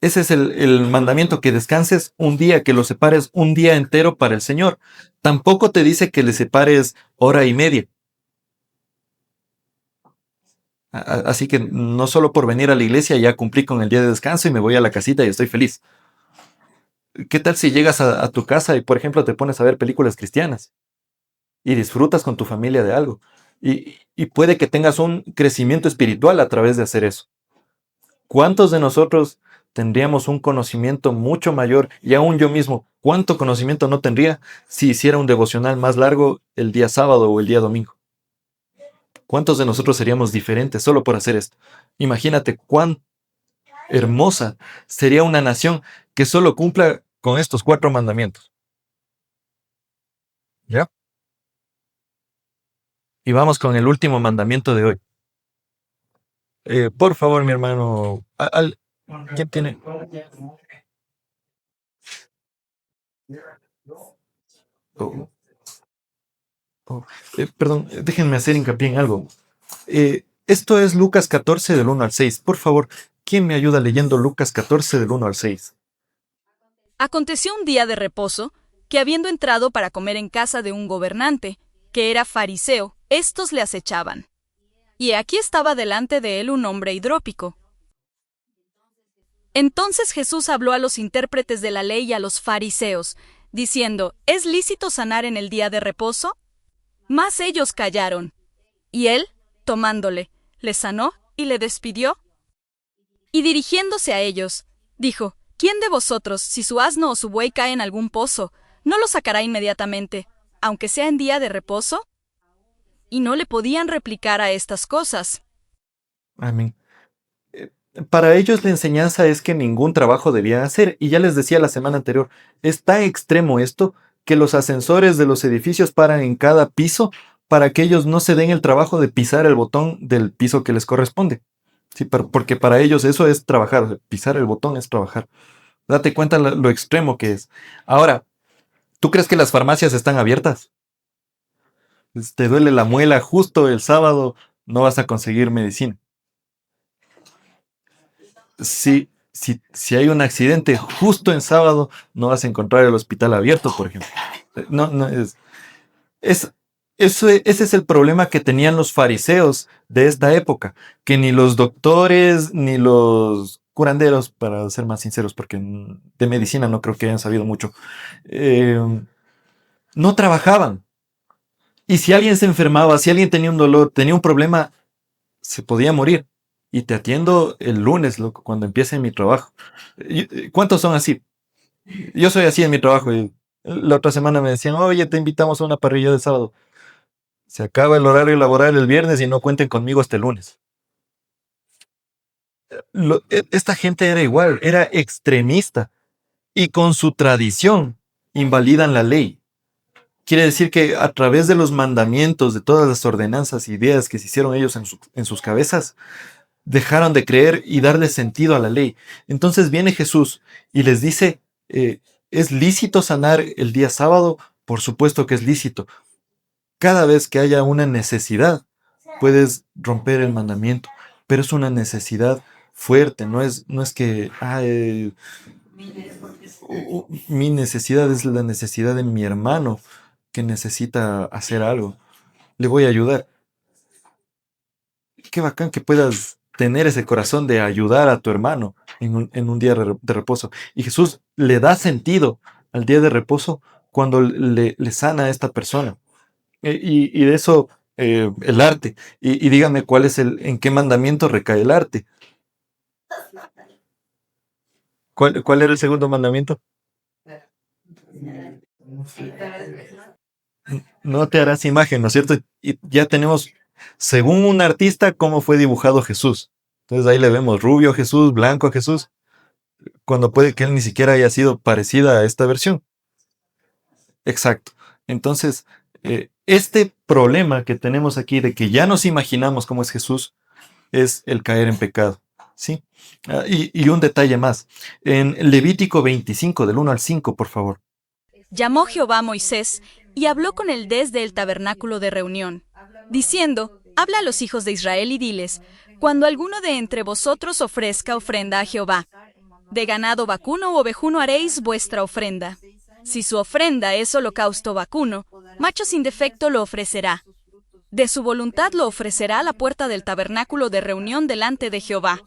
Ese es el mandamiento, que descanses un día, que lo separes un día entero para el Señor. Tampoco te dice que le separes hora y media. Así que no solo por venir a la iglesia ya cumplí con el día de descanso y me voy a la casita y estoy feliz. ¿Qué tal si llegas a tu casa y, por ejemplo, te pones a ver películas cristianas y disfrutas con tu familia de algo? Y puede que tengas un crecimiento espiritual a través de hacer eso. ¿Cuántos de nosotros tendríamos un conocimiento mucho mayor? Y aún yo mismo, ¿cuánto conocimiento no tendría si hiciera un devocional más largo el día sábado o el día domingo? ¿Cuántos de nosotros seríamos diferentes solo por hacer esto? Imagínate cuán hermosa sería una nación que solo cumpla con estos 4 mandamientos. ¿Ya? Y vamos con el último mandamiento de hoy. Por favor, mi hermano, ¿quién tiene? Oh, perdón, déjenme hacer hincapié en algo. Esto es Lucas 14 del 1 al 6. Por favor, ¿quién me ayuda leyendo Lucas 14 del 1 al 6? Aconteció un día de reposo, que habiendo entrado para comer en casa de un gobernante, que era fariseo, éstos le acechaban. Y aquí estaba delante de él un hombre hidrópico. Entonces Jesús habló a los intérpretes de la ley y a los fariseos, diciendo, ¿es lícito sanar en el día de reposo? Mas ellos callaron. Y él, tomándole, le sanó y le despidió. Y dirigiéndose a ellos, dijo, ¿quién de vosotros, si su asno o su buey cae en algún pozo, no lo sacará inmediatamente, aunque sea en día de reposo? Y no le podían replicar a estas cosas. Amén. Para ellos la enseñanza es que ningún trabajo debían hacer. Y ya les decía la semana anterior, es tan extremo esto que los ascensores de los edificios paran en cada piso para que ellos no se den el trabajo de pisar el botón del piso que les corresponde. Sí, porque para ellos eso es trabajar. Pisar el botón es trabajar. Date cuenta lo extremo que es. Ahora, ¿Tú crees que las farmacias están abiertas? Te duele la muela justo el sábado, no vas a conseguir medicina. Si hay un accidente justo en sábado, no vas a encontrar el hospital abierto, por ejemplo. No, no es, ese es el problema que tenían los fariseos de esta época, que ni los doctores ni los curanderos, para ser más sinceros, porque de medicina no creo que hayan sabido mucho, eh, no trabajaban. Y si alguien se enfermaba, si alguien tenía un dolor, tenía un problema, se podía morir. Y te atiendo el lunes, loco, cuando empiece mi trabajo. ¿Cuántos son así? Yo soy así en mi trabajo. Y la otra semana me decían, oye, te invitamos a una parrilla de sábado. Se acaba el horario laboral el viernes y no cuenten conmigo hasta el lunes. Esta gente era igual, era extremista. Y con su tradición invalidan la ley. Quiere decir que a través de los mandamientos, de todas las ordenanzas, ideas que se hicieron ellos en sus cabezas, dejaron de creer y darle sentido a la ley. Entonces viene Jesús y les dice, ¿es lícito sanar el día sábado? Por supuesto que es lícito. Cada vez que haya una necesidad, puedes romper el mandamiento, pero es una necesidad fuerte, no es que mi necesidad es la necesidad de mi hermano que necesita hacer algo. Le voy a ayudar. Qué bacán que puedas tener ese corazón de ayudar a tu hermano en un día de reposo. Y Jesús le da sentido al día de reposo cuando le sana a esta persona. Y de eso el arte. Y dígame en qué mandamiento recae el arte. ¿Cuál era el segundo mandamiento? No te harás imagen, ¿no es cierto? Y ya tenemos, según un artista, cómo fue dibujado Jesús. Entonces ahí le vemos rubio a Jesús, blanco a Jesús, cuando puede que él ni siquiera haya sido parecida a esta versión. Exacto. Entonces, este problema que tenemos aquí de que ya nos imaginamos cómo es Jesús es el caer en pecado. ¿Sí? Y un detalle más. En Levítico 25, del 1 al 5, por favor. Llamó Jehová a Moisés y habló con él desde el tabernáculo de reunión, diciendo, habla a los hijos de Israel y diles, cuando alguno de entre vosotros ofrezca ofrenda a Jehová, de ganado vacuno u ovejuno haréis vuestra ofrenda. Si su ofrenda es holocausto vacuno, macho sin defecto lo ofrecerá. De su voluntad lo ofrecerá a la puerta del tabernáculo de reunión delante de Jehová.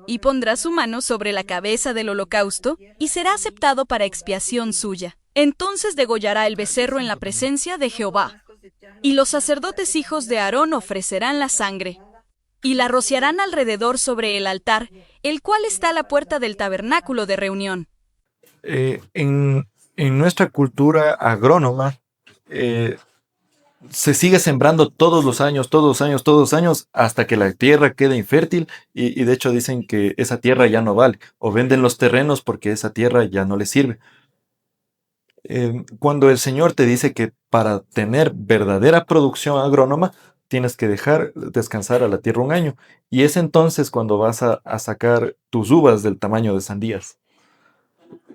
Y pondrá su mano sobre la cabeza del holocausto, y será aceptado para expiación suya. Entonces degollará el becerro en la presencia de Jehová. Y los sacerdotes hijos de Aarón ofrecerán la sangre, y la rociarán alrededor sobre el altar, el cual está a la puerta del tabernáculo de reunión. En nuestra cultura agrónoma, se sigue sembrando todos los años, todos los años, todos los años, hasta que la tierra quede infértil y de hecho dicen que esa tierra ya no vale, o venden los terrenos porque esa tierra ya no les sirve. Cuando el Señor te dice que para tener verdadera producción agrónoma, tienes que dejar descansar a la tierra un año, y es entonces cuando vas a sacar tus uvas del tamaño de sandías.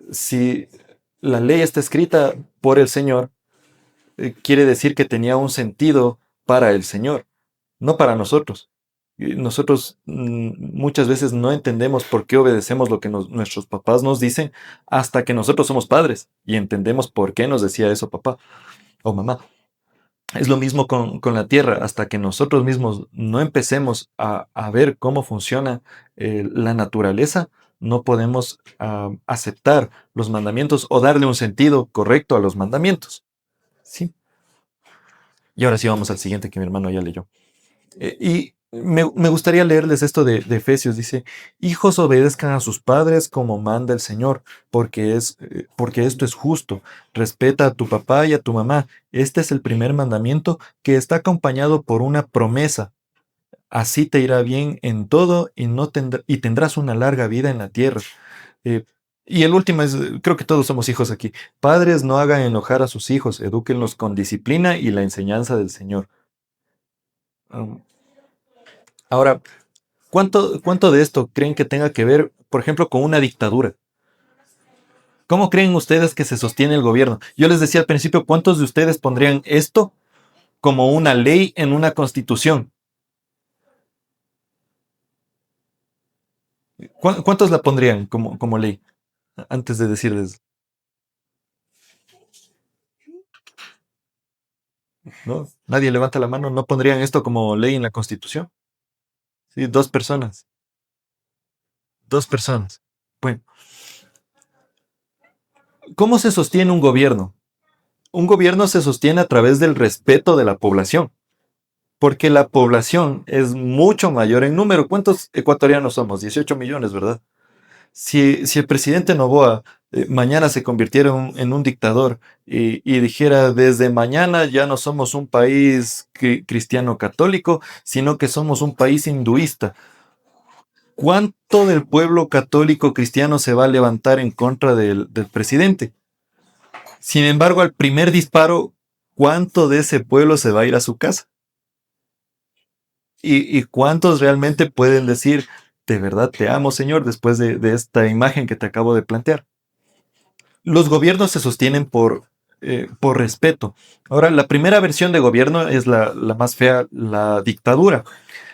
Si la ley está escrita por el Señor, quiere decir que tenía un sentido para el Señor, no para nosotros. Y nosotros muchas veces no entendemos por qué obedecemos lo que nuestros papás nos dicen hasta que nosotros somos padres y entendemos por qué nos decía eso papá o mamá. Es lo mismo con la tierra, hasta que nosotros mismos no empecemos a ver cómo funciona la naturaleza, no podemos aceptar los mandamientos o darle un sentido correcto a los mandamientos. ¿Sí? Y ahora sí vamos al siguiente que mi hermano ya leyó. Y me gustaría leerles esto de Efesios. Dice, hijos obedezcan a sus padres como manda el Señor, porque esto es justo. Respeta a tu papá y a tu mamá. Este es el primer mandamiento que está acompañado por una promesa. Así te irá bien en todo y tendrás una larga vida en la tierra. Y el último es, creo que todos somos hijos aquí. Padres, no hagan enojar a sus hijos, edúquenlos con disciplina y la enseñanza del Señor. Ahora, ¿cuánto de esto creen que tenga que ver, por ejemplo, con una dictadura? ¿Cómo creen ustedes que se sostiene el gobierno? Yo les decía al principio, ¿cuántos de ustedes pondrían esto como una ley en una constitución? ¿Cuántos la pondrían como ley? Antes de decirles, ¿no? Nadie levanta la mano, ¿no pondrían esto como ley en la constitución? Sí, dos personas. Dos personas. Bueno, ¿cómo se sostiene un gobierno? Un gobierno se sostiene a través del respeto de la población, porque la población es mucho mayor en número. ¿Cuántos ecuatorianos somos? 18 millones, ¿verdad? Si el presidente Noboa mañana se convirtiera en un dictador y dijera desde mañana ya no somos un país cristiano católico, sino que somos un país hinduista, ¿cuánto del pueblo católico cristiano se va a levantar en contra del presidente? Sin embargo, al primer disparo, ¿cuánto de ese pueblo se va a ir a su casa? ¿Y cuántos realmente pueden decir, de verdad te amo, Señor, después de esta imagen que te acabo de plantear? Los gobiernos se sostienen por respeto. Ahora, la primera versión de gobierno es la más fea, la dictadura.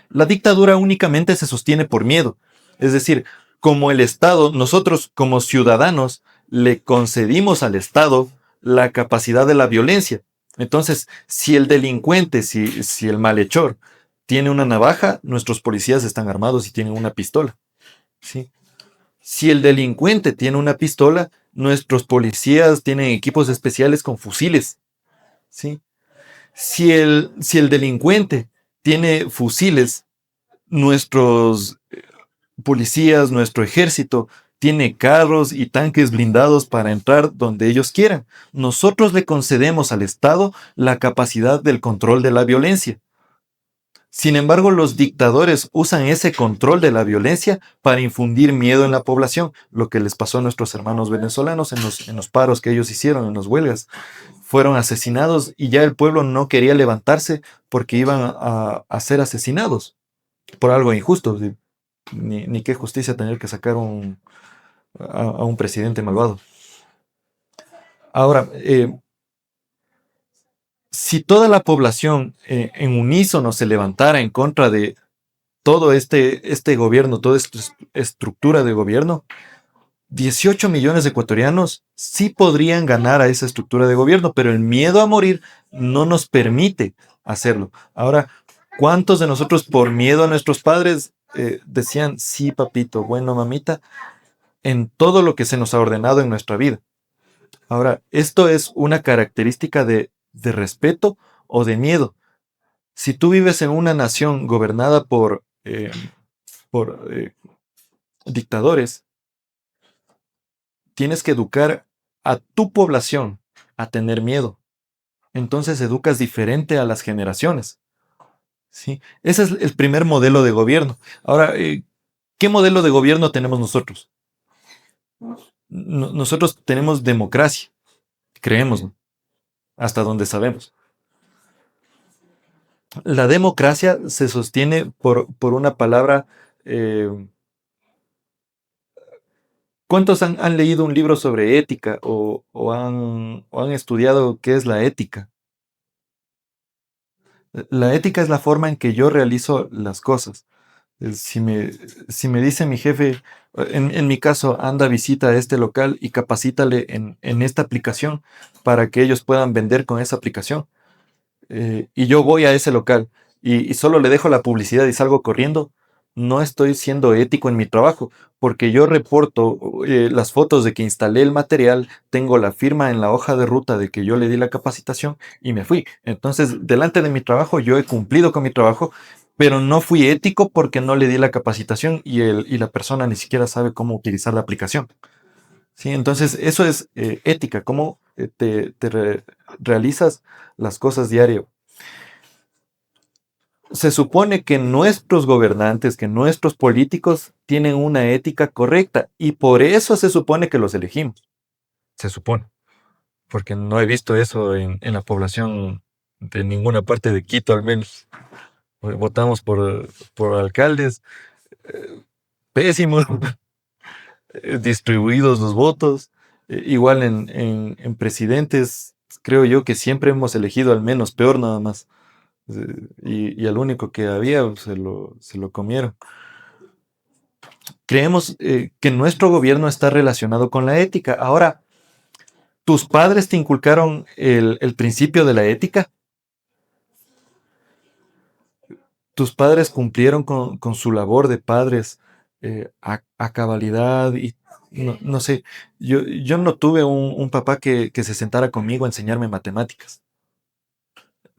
La dictadura únicamente se sostiene por miedo. Es decir, como el Estado, nosotros como ciudadanos le concedimos al Estado la capacidad de la violencia. Entonces, si el delincuente, si el malhechor tiene una navaja, nuestros policías están armados y tienen una pistola. ¿Sí? Si el delincuente tiene una pistola, nuestros policías tienen equipos especiales con fusiles. ¿Sí? Si el delincuente tiene fusiles, nuestros policías, nuestro ejército tiene carros y tanques blindados para entrar donde ellos quieran. Nosotros le concedemos al Estado la capacidad del control de la violencia. Sin embargo, los dictadores usan ese control de la violencia para infundir miedo en la población, lo que les pasó a nuestros hermanos venezolanos en los paros que ellos hicieron, en las huelgas. Fueron asesinados y ya el pueblo no quería levantarse porque iban a ser asesinados por algo injusto. Ni qué justicia tener que sacar a un presidente malvado. Ahora, si toda la población en unísono se levantara en contra de todo este gobierno, toda esta estructura de gobierno, 18 millones de ecuatorianos sí podrían ganar a esa estructura de gobierno, pero el miedo a morir no nos permite hacerlo. Ahora, ¿cuántos de nosotros por miedo a nuestros padres decían, sí, papito, bueno, mamita, en todo lo que se nos ha ordenado en nuestra vida? Ahora, esto es una característica de respeto o de miedo. Si tú vives en una nación gobernada por dictadores, tienes que educar a tu población a tener miedo. Entonces educas diferente a las generaciones. ¿Sí? Ese es el primer modelo de gobierno. Ahora, ¿qué modelo de gobierno tenemos nosotros? Nosotros tenemos democracia, creemos, ¿no? Hasta donde sabemos. La democracia se sostiene por una palabra. ¿Cuántos han leído un libro sobre ética o han estudiado qué es la ética? La ética es la forma en que yo realizo las cosas. Si me dice mi jefe, en mi caso, anda, visita a este local y capacítale en esta aplicación para que ellos puedan vender con esa aplicación. Y yo voy a ese local y solo le dejo la publicidad y salgo corriendo, no estoy siendo ético en mi trabajo, porque yo reporto las fotos de que instalé el material, tengo la firma en la hoja de ruta de que yo le di la capacitación y me fui. Entonces, delante de mi trabajo, yo he cumplido con mi trabajo, pero no fui ético porque no le di la capacitación y la persona ni siquiera sabe cómo utilizar la aplicación. Sí, entonces eso es ética, cómo realizas las cosas diario. Se supone que nuestros gobernantes, que nuestros políticos tienen una ética correcta y por eso se supone que los elegimos. Se supone, porque no he visto eso en la población de ninguna parte de Quito, al menos. Votamos por alcaldes pésimos, distribuidos los votos, Igual en presidentes, creo yo que siempre hemos elegido al menos peor nada más. Y al único que había se lo comieron. Creemos que nuestro gobierno está relacionado con la ética. Ahora, ¿tus padres te inculcaron el principio de la ética? ¿Tus padres cumplieron con su labor de padres a cabalidad? Y no sé, yo no tuve un papá que se sentara conmigo a enseñarme matemáticas.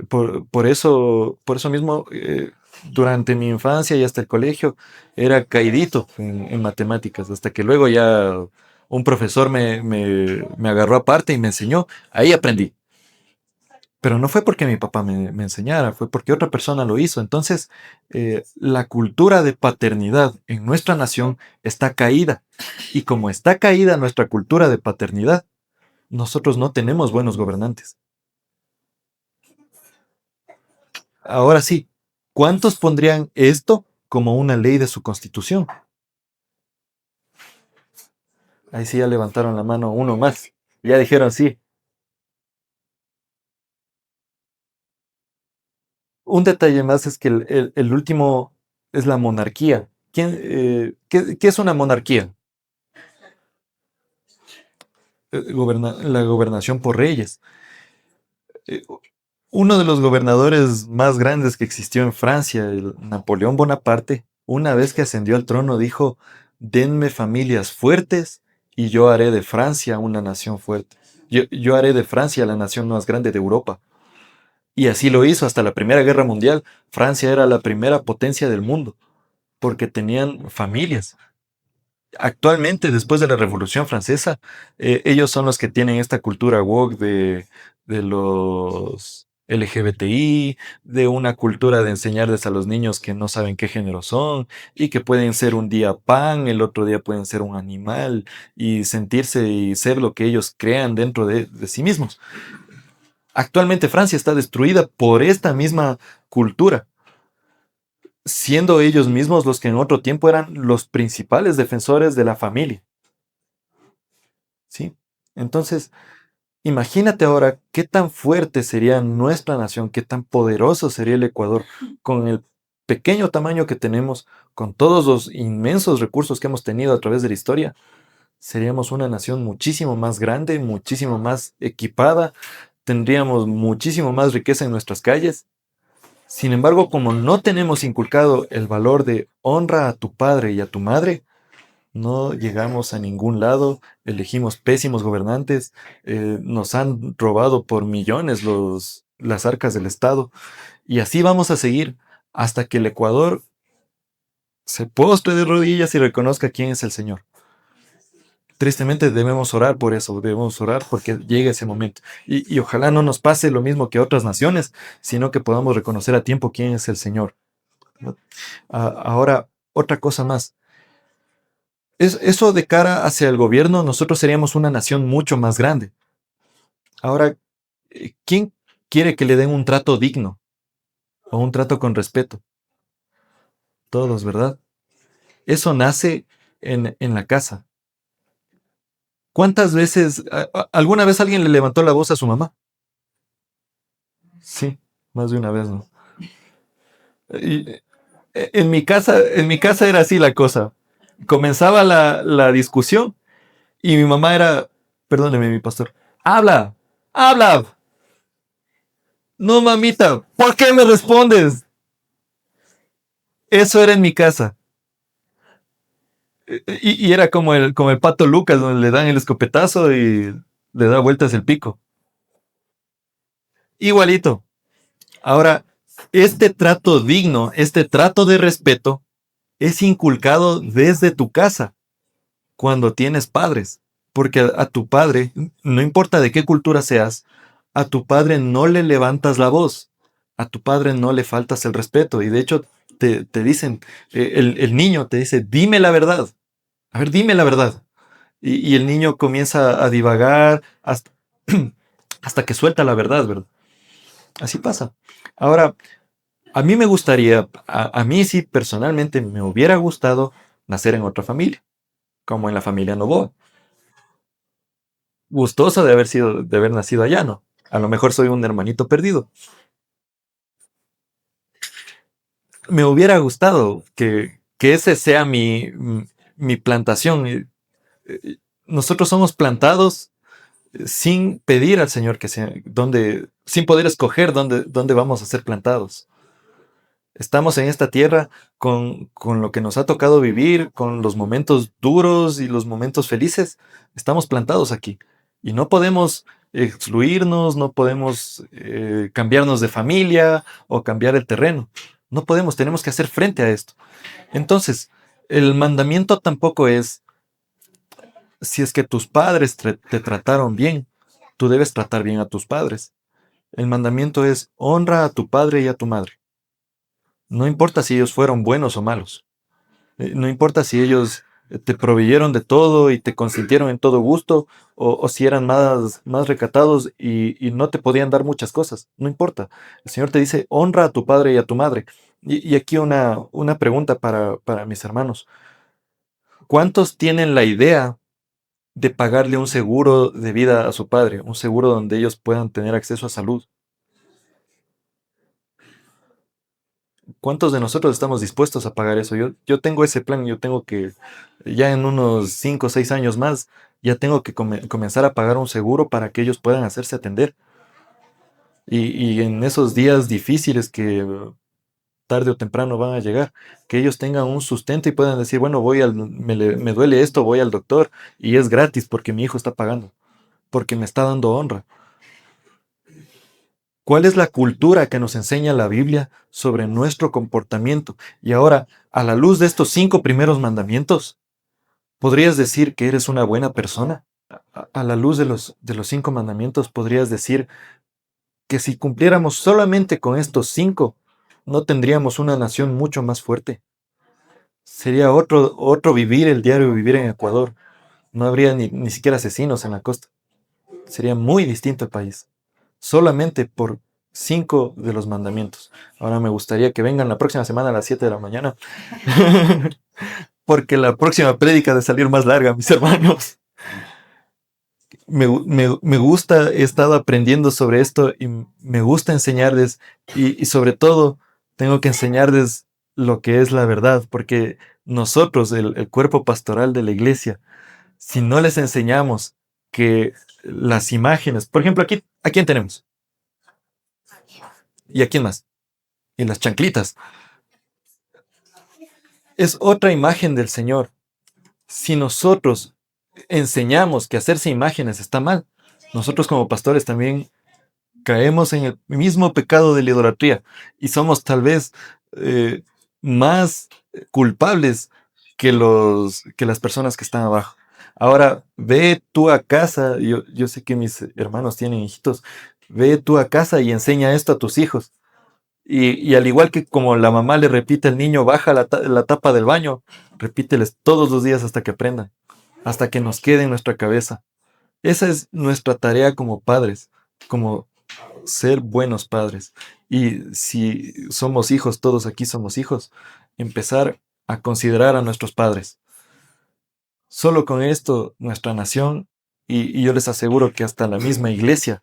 Por eso mismo, durante mi infancia y hasta el colegio, era caidito en matemáticas, hasta que luego ya un profesor me agarró aparte y me enseñó. Ahí aprendí. Pero no fue porque mi papá me enseñara, fue porque otra persona lo hizo. Entonces, la cultura de paternidad en nuestra nación está caída. Y como está caída nuestra cultura de paternidad, nosotros no tenemos buenos gobernantes. Ahora sí, ¿cuántos pondrían esto como una ley de su constitución? Ahí sí ya levantaron la mano uno más. Ya dijeron sí. Un detalle más es que el último es la monarquía. ¿Qué es una monarquía? La gobernación por reyes. Eh, Uno de los gobernadores más grandes que existió en Francia, el Napoleón Bonaparte, una vez que ascendió al trono dijo, denme familias fuertes y yo haré de Francia una nación fuerte. Yo haré de Francia la nación más grande de Europa. Y así lo hizo hasta la Primera Guerra Mundial. Francia era la primera potencia del mundo porque tenían familias. Actualmente, después de la Revolución Francesa, ellos son los que tienen esta cultura woke de los LGBTI, de una cultura de enseñarles a los niños que no saben qué género son y que pueden ser un día pan, el otro día pueden ser un animal y sentirse y ser lo que ellos crean dentro de sí mismos. Actualmente Francia está destruida por esta misma cultura, siendo ellos mismos los que en otro tiempo eran los principales defensores de la familia. ¿Sí? Entonces, imagínate ahora qué tan fuerte sería nuestra nación, qué tan poderoso sería el Ecuador con el pequeño tamaño que tenemos, con todos los inmensos recursos que hemos tenido a través de la historia. Seríamos una nación muchísimo más grande, muchísimo más equipada, tendríamos muchísimo más riqueza en nuestras calles. Sin embargo, como no tenemos inculcado el valor de honra a tu padre y a tu madre, no llegamos a ningún lado, elegimos pésimos gobernantes, nos han robado por millones las arcas del Estado y así vamos a seguir hasta que el Ecuador se postre de rodillas y reconozca quién es el Señor. Tristemente debemos orar por eso, debemos orar porque llegue ese momento. Y ojalá no nos pase lo mismo que a otras naciones, sino que podamos reconocer a tiempo quién es el Señor. ¿No? Ahora, otra cosa más. Eso de cara hacia el gobierno, nosotros seríamos una nación mucho más grande. Ahora, ¿quién quiere que le den un trato digno o un trato con respeto? Todos, ¿verdad? Eso nace en la casa. ¿Cuántas veces, alguna vez alguien le levantó la voz a su mamá? Sí, más de una vez, ¿no? Y, en mi casa era así la cosa. Comenzaba la discusión y mi mamá era, perdóneme, mi pastor, habla, habla. No, mamita, ¿por qué me respondes? Eso era en mi casa. Y era como el pato Lucas, donde le dan el escopetazo y le da vueltas el pico. Igualito. Ahora, este trato digno, este trato de respeto, es inculcado desde tu casa, cuando tienes padres. Porque a tu padre, no importa de qué cultura seas, a tu padre no le levantas la voz, a tu padre no le faltas el respeto. Y de hecho, te dicen, el niño te dice, dime la verdad. A ver, dime la verdad. Y el niño comienza a divagar hasta que suelta la verdad, ¿verdad? Así pasa. Ahora, a mí me gustaría, a mí sí personalmente me hubiera gustado nacer en otra familia, como en la familia Novoa. gustoso de haber nacido allá, ¿no? A lo mejor soy un hermanito perdido. Me hubiera gustado que ese sea mi plantación. Nosotros somos plantados sin pedir al Señor que sea, sin poder escoger dónde vamos a ser plantados. Estamos en esta tierra con lo que nos ha tocado vivir, con los momentos duros y los momentos felices. Estamos plantados aquí y no podemos excluirnos, no podemos cambiarnos de familia o cambiar el terreno. No podemos, tenemos que hacer frente a esto. Entonces, el mandamiento tampoco es, si es que tus padres te trataron bien, tú debes tratar bien a tus padres. El mandamiento es honra a tu padre y a tu madre. No importa si ellos fueron buenos o malos. No importa si ellos te proveyeron de todo y te consintieron en todo gusto, o si eran más recatados y no te podían dar muchas cosas. No importa. El Señor te dice, honra a tu padre y a tu madre. Y aquí una pregunta para mis hermanos. ¿Cuántos tienen la idea de pagarle un seguro de vida a su padre? Un seguro donde ellos puedan tener acceso a salud. ¿Cuántos de nosotros estamos dispuestos a pagar eso? Yo tengo ese plan, yo tengo que, ya en unos 5 o 6 años más, ya tengo que comenzar a pagar un seguro para que ellos puedan hacerse atender. Y en esos días difíciles que tarde o temprano van a llegar, que ellos tengan un sustento y puedan decir, bueno, me duele esto, voy al doctor y es gratis porque mi hijo está pagando, porque me está dando honra. ¿Cuál es la cultura que nos enseña la Biblia sobre nuestro comportamiento? Y ahora, a la luz de estos 5 primeros mandamientos, ¿podrías decir que eres una buena persona? A la luz de los 5 mandamientos, ¿podrías decir que si cumpliéramos solamente con estos 5, no tendríamos una nación mucho más fuerte? Sería otro vivir, el diario vivir en Ecuador. No habría ni siquiera asesinos en la costa. Sería muy distinto el país. Solamente por 5 de los mandamientos. Ahora me gustaría que vengan la próxima semana a las 7 de la mañana. Porque la próxima prédica de salir más larga, mis hermanos. Me gusta, he estado aprendiendo sobre esto y me gusta enseñarles. Y sobre todo, tengo que enseñarles lo que es la verdad. Porque nosotros, el cuerpo pastoral de la iglesia, si no les enseñamos que las imágenes, por ejemplo, aquí, ¿a quién tenemos? ¿Y a quién más? Y las chanclitas. Es otra imagen del Señor. Si nosotros enseñamos que hacerse imágenes está mal, nosotros como pastores también caemos en el mismo pecado de la idolatría y somos tal vez más culpables que las personas que están abajo. Ahora, ve tú a casa, yo sé que mis hermanos tienen hijitos, ve tú a casa y enseña esto a tus hijos. Y al igual que como la mamá le repite al niño, baja la tapa del baño, repíteles todos los días hasta que aprendan, hasta que nos quede en nuestra cabeza. Esa es nuestra tarea como padres, como ser buenos padres. Y si somos hijos, todos aquí somos hijos, empezar a considerar a nuestros padres. Solo con esto, nuestra nación, y yo les aseguro que hasta la misma iglesia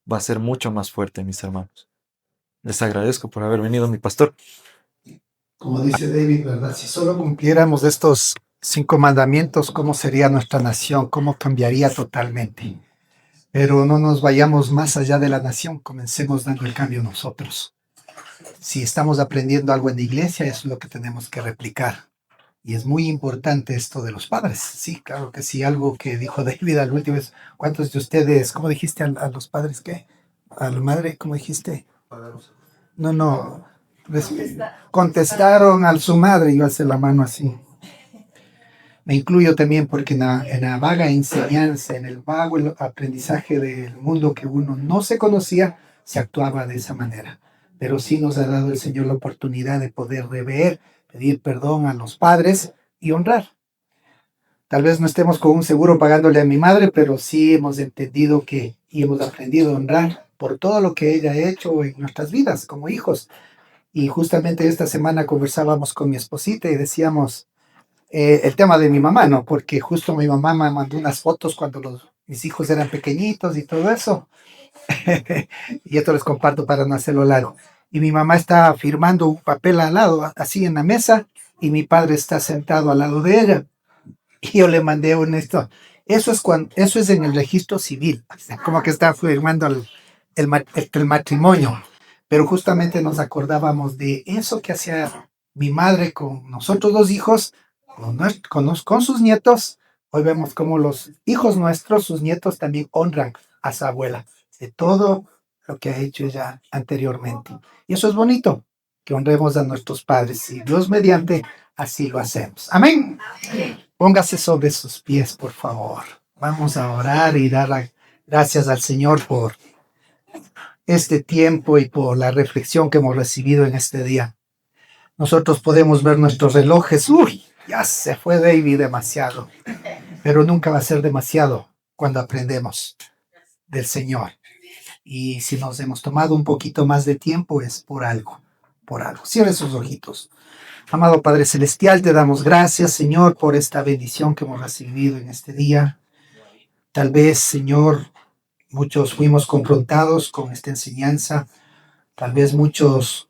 va a ser mucho más fuerte, mis hermanos. Les agradezco por haber venido, mi pastor. Como dice David, ¿verdad? Si solo cumpliéramos estos 5 mandamientos, ¿cómo sería nuestra nación? ¿Cómo cambiaría totalmente? Pero no nos vayamos más allá de la nación, comencemos dando el cambio nosotros. Si estamos aprendiendo algo en la iglesia, eso es lo que tenemos que replicar. Y es muy importante esto de los padres. Sí, claro que sí, algo que dijo David al último es, ¿cuántos de ustedes, cómo dijiste a los padres qué? ¿A la madre, cómo dijiste? No, contestaron a su madre, yo hace la mano así. Me incluyo también porque en la vaga enseñanza, en el vago aprendizaje del mundo que uno no se conocía, se actuaba de esa manera. Pero sí nos ha dado el Señor la oportunidad de poder rever, pedir perdón a los padres y honrar. Tal vez no estemos con un seguro pagándole a mi madre, pero sí hemos entendido y hemos aprendido a honrar por todo lo que ella ha hecho en nuestras vidas como hijos. Y justamente esta semana conversábamos con mi esposita y decíamos el tema de mi mamá, ¿no? Porque justo mi mamá me mandó unas fotos cuando mis hijos eran pequeñitos y todo eso. Y esto les comparto para no hacerlo largo. Y mi mamá está firmando un papel al lado, así en la mesa, y mi padre está sentado al lado de ella. Y yo le mandé un esto. Eso es en el registro civil, o sea, como que está firmando el matrimonio. Pero justamente nos acordábamos de eso que hacía mi madre con nosotros dos hijos, con sus nietos. Hoy vemos cómo los hijos nuestros, sus nietos, también honran a su abuela de todo lo que ha hecho ella anteriormente. Y eso es bonito, que honremos a nuestros padres y Dios mediante así lo hacemos. Amén. Póngase sobre sus pies, por favor. Vamos a orar y dar gracias al Señor por este tiempo y por la reflexión que hemos recibido en este día. Nosotros podemos ver nuestros relojes. Uy, ya se fue David demasiado. Pero nunca va a ser demasiado cuando aprendemos del Señor. Y si nos hemos tomado un poquito más de tiempo es por algo, por algo. Cierre sus ojitos. Amado Padre Celestial, te damos gracias, Señor, por esta bendición que hemos recibido en este día. Tal vez, Señor, muchos fuimos confrontados con esta enseñanza. Tal vez muchos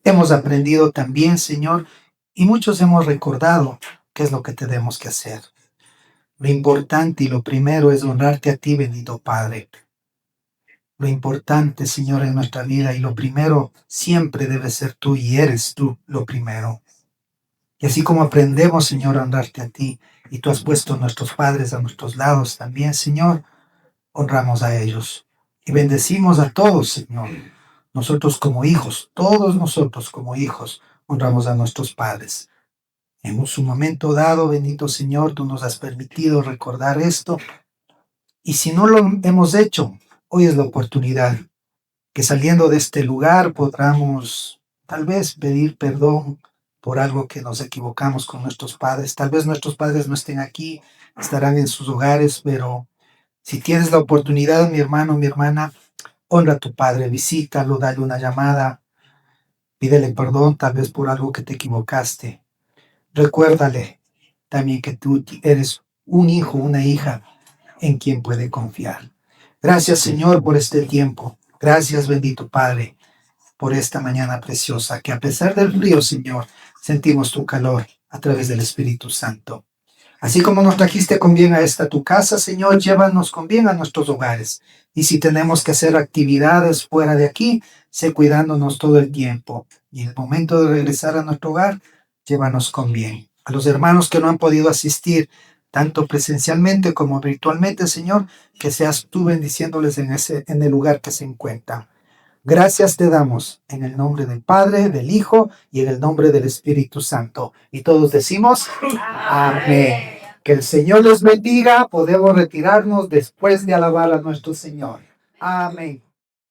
hemos aprendido también, Señor, y muchos hemos recordado qué es lo que tenemos que hacer. Lo importante y lo primero es honrarte a ti, bendito Padre. Lo importante, Señor, en nuestra vida y lo primero siempre debe ser tú y eres tú lo primero. Y así como aprendemos, Señor, a honrarte a ti y tú has puesto a nuestros padres a nuestros lados también, Señor, honramos a ellos y bendecimos a todos, Señor. Nosotros como hijos, todos nosotros como hijos, honramos a nuestros padres. En su momento dado, bendito Señor, tú nos has permitido recordar esto. Y si no lo hemos hecho, hoy es la oportunidad que saliendo de este lugar podamos tal vez pedir perdón por algo que nos equivocamos con nuestros padres. Tal vez nuestros padres no estén aquí, estarán en sus hogares, pero si tienes la oportunidad, mi hermano, mi hermana, honra a tu padre, visítalo, dale una llamada, pídele perdón tal vez por algo que te equivocaste. Recuérdale también que tú eres un hijo, una hija en quien puede confiar. Gracias, Señor, por este tiempo. Gracias, bendito Padre, por esta mañana preciosa, que a pesar del frío, Señor, sentimos tu calor a través del Espíritu Santo. Así como nos trajiste con bien a esta tu casa, Señor, llévanos con bien a nuestros hogares. Y si tenemos que hacer actividades fuera de aquí, sé cuidándonos todo el tiempo. Y en el momento de regresar a nuestro hogar, llévanos con bien. A los hermanos que no han podido asistir, tanto presencialmente como virtualmente, Señor, que seas tú bendiciéndoles en el lugar que se encuentran. Gracias te damos en el nombre del Padre, del Hijo y en el nombre del Espíritu Santo. Y todos decimos, amén. Que el Señor los bendiga. Podemos retirarnos después de alabar a nuestro Señor. Amén.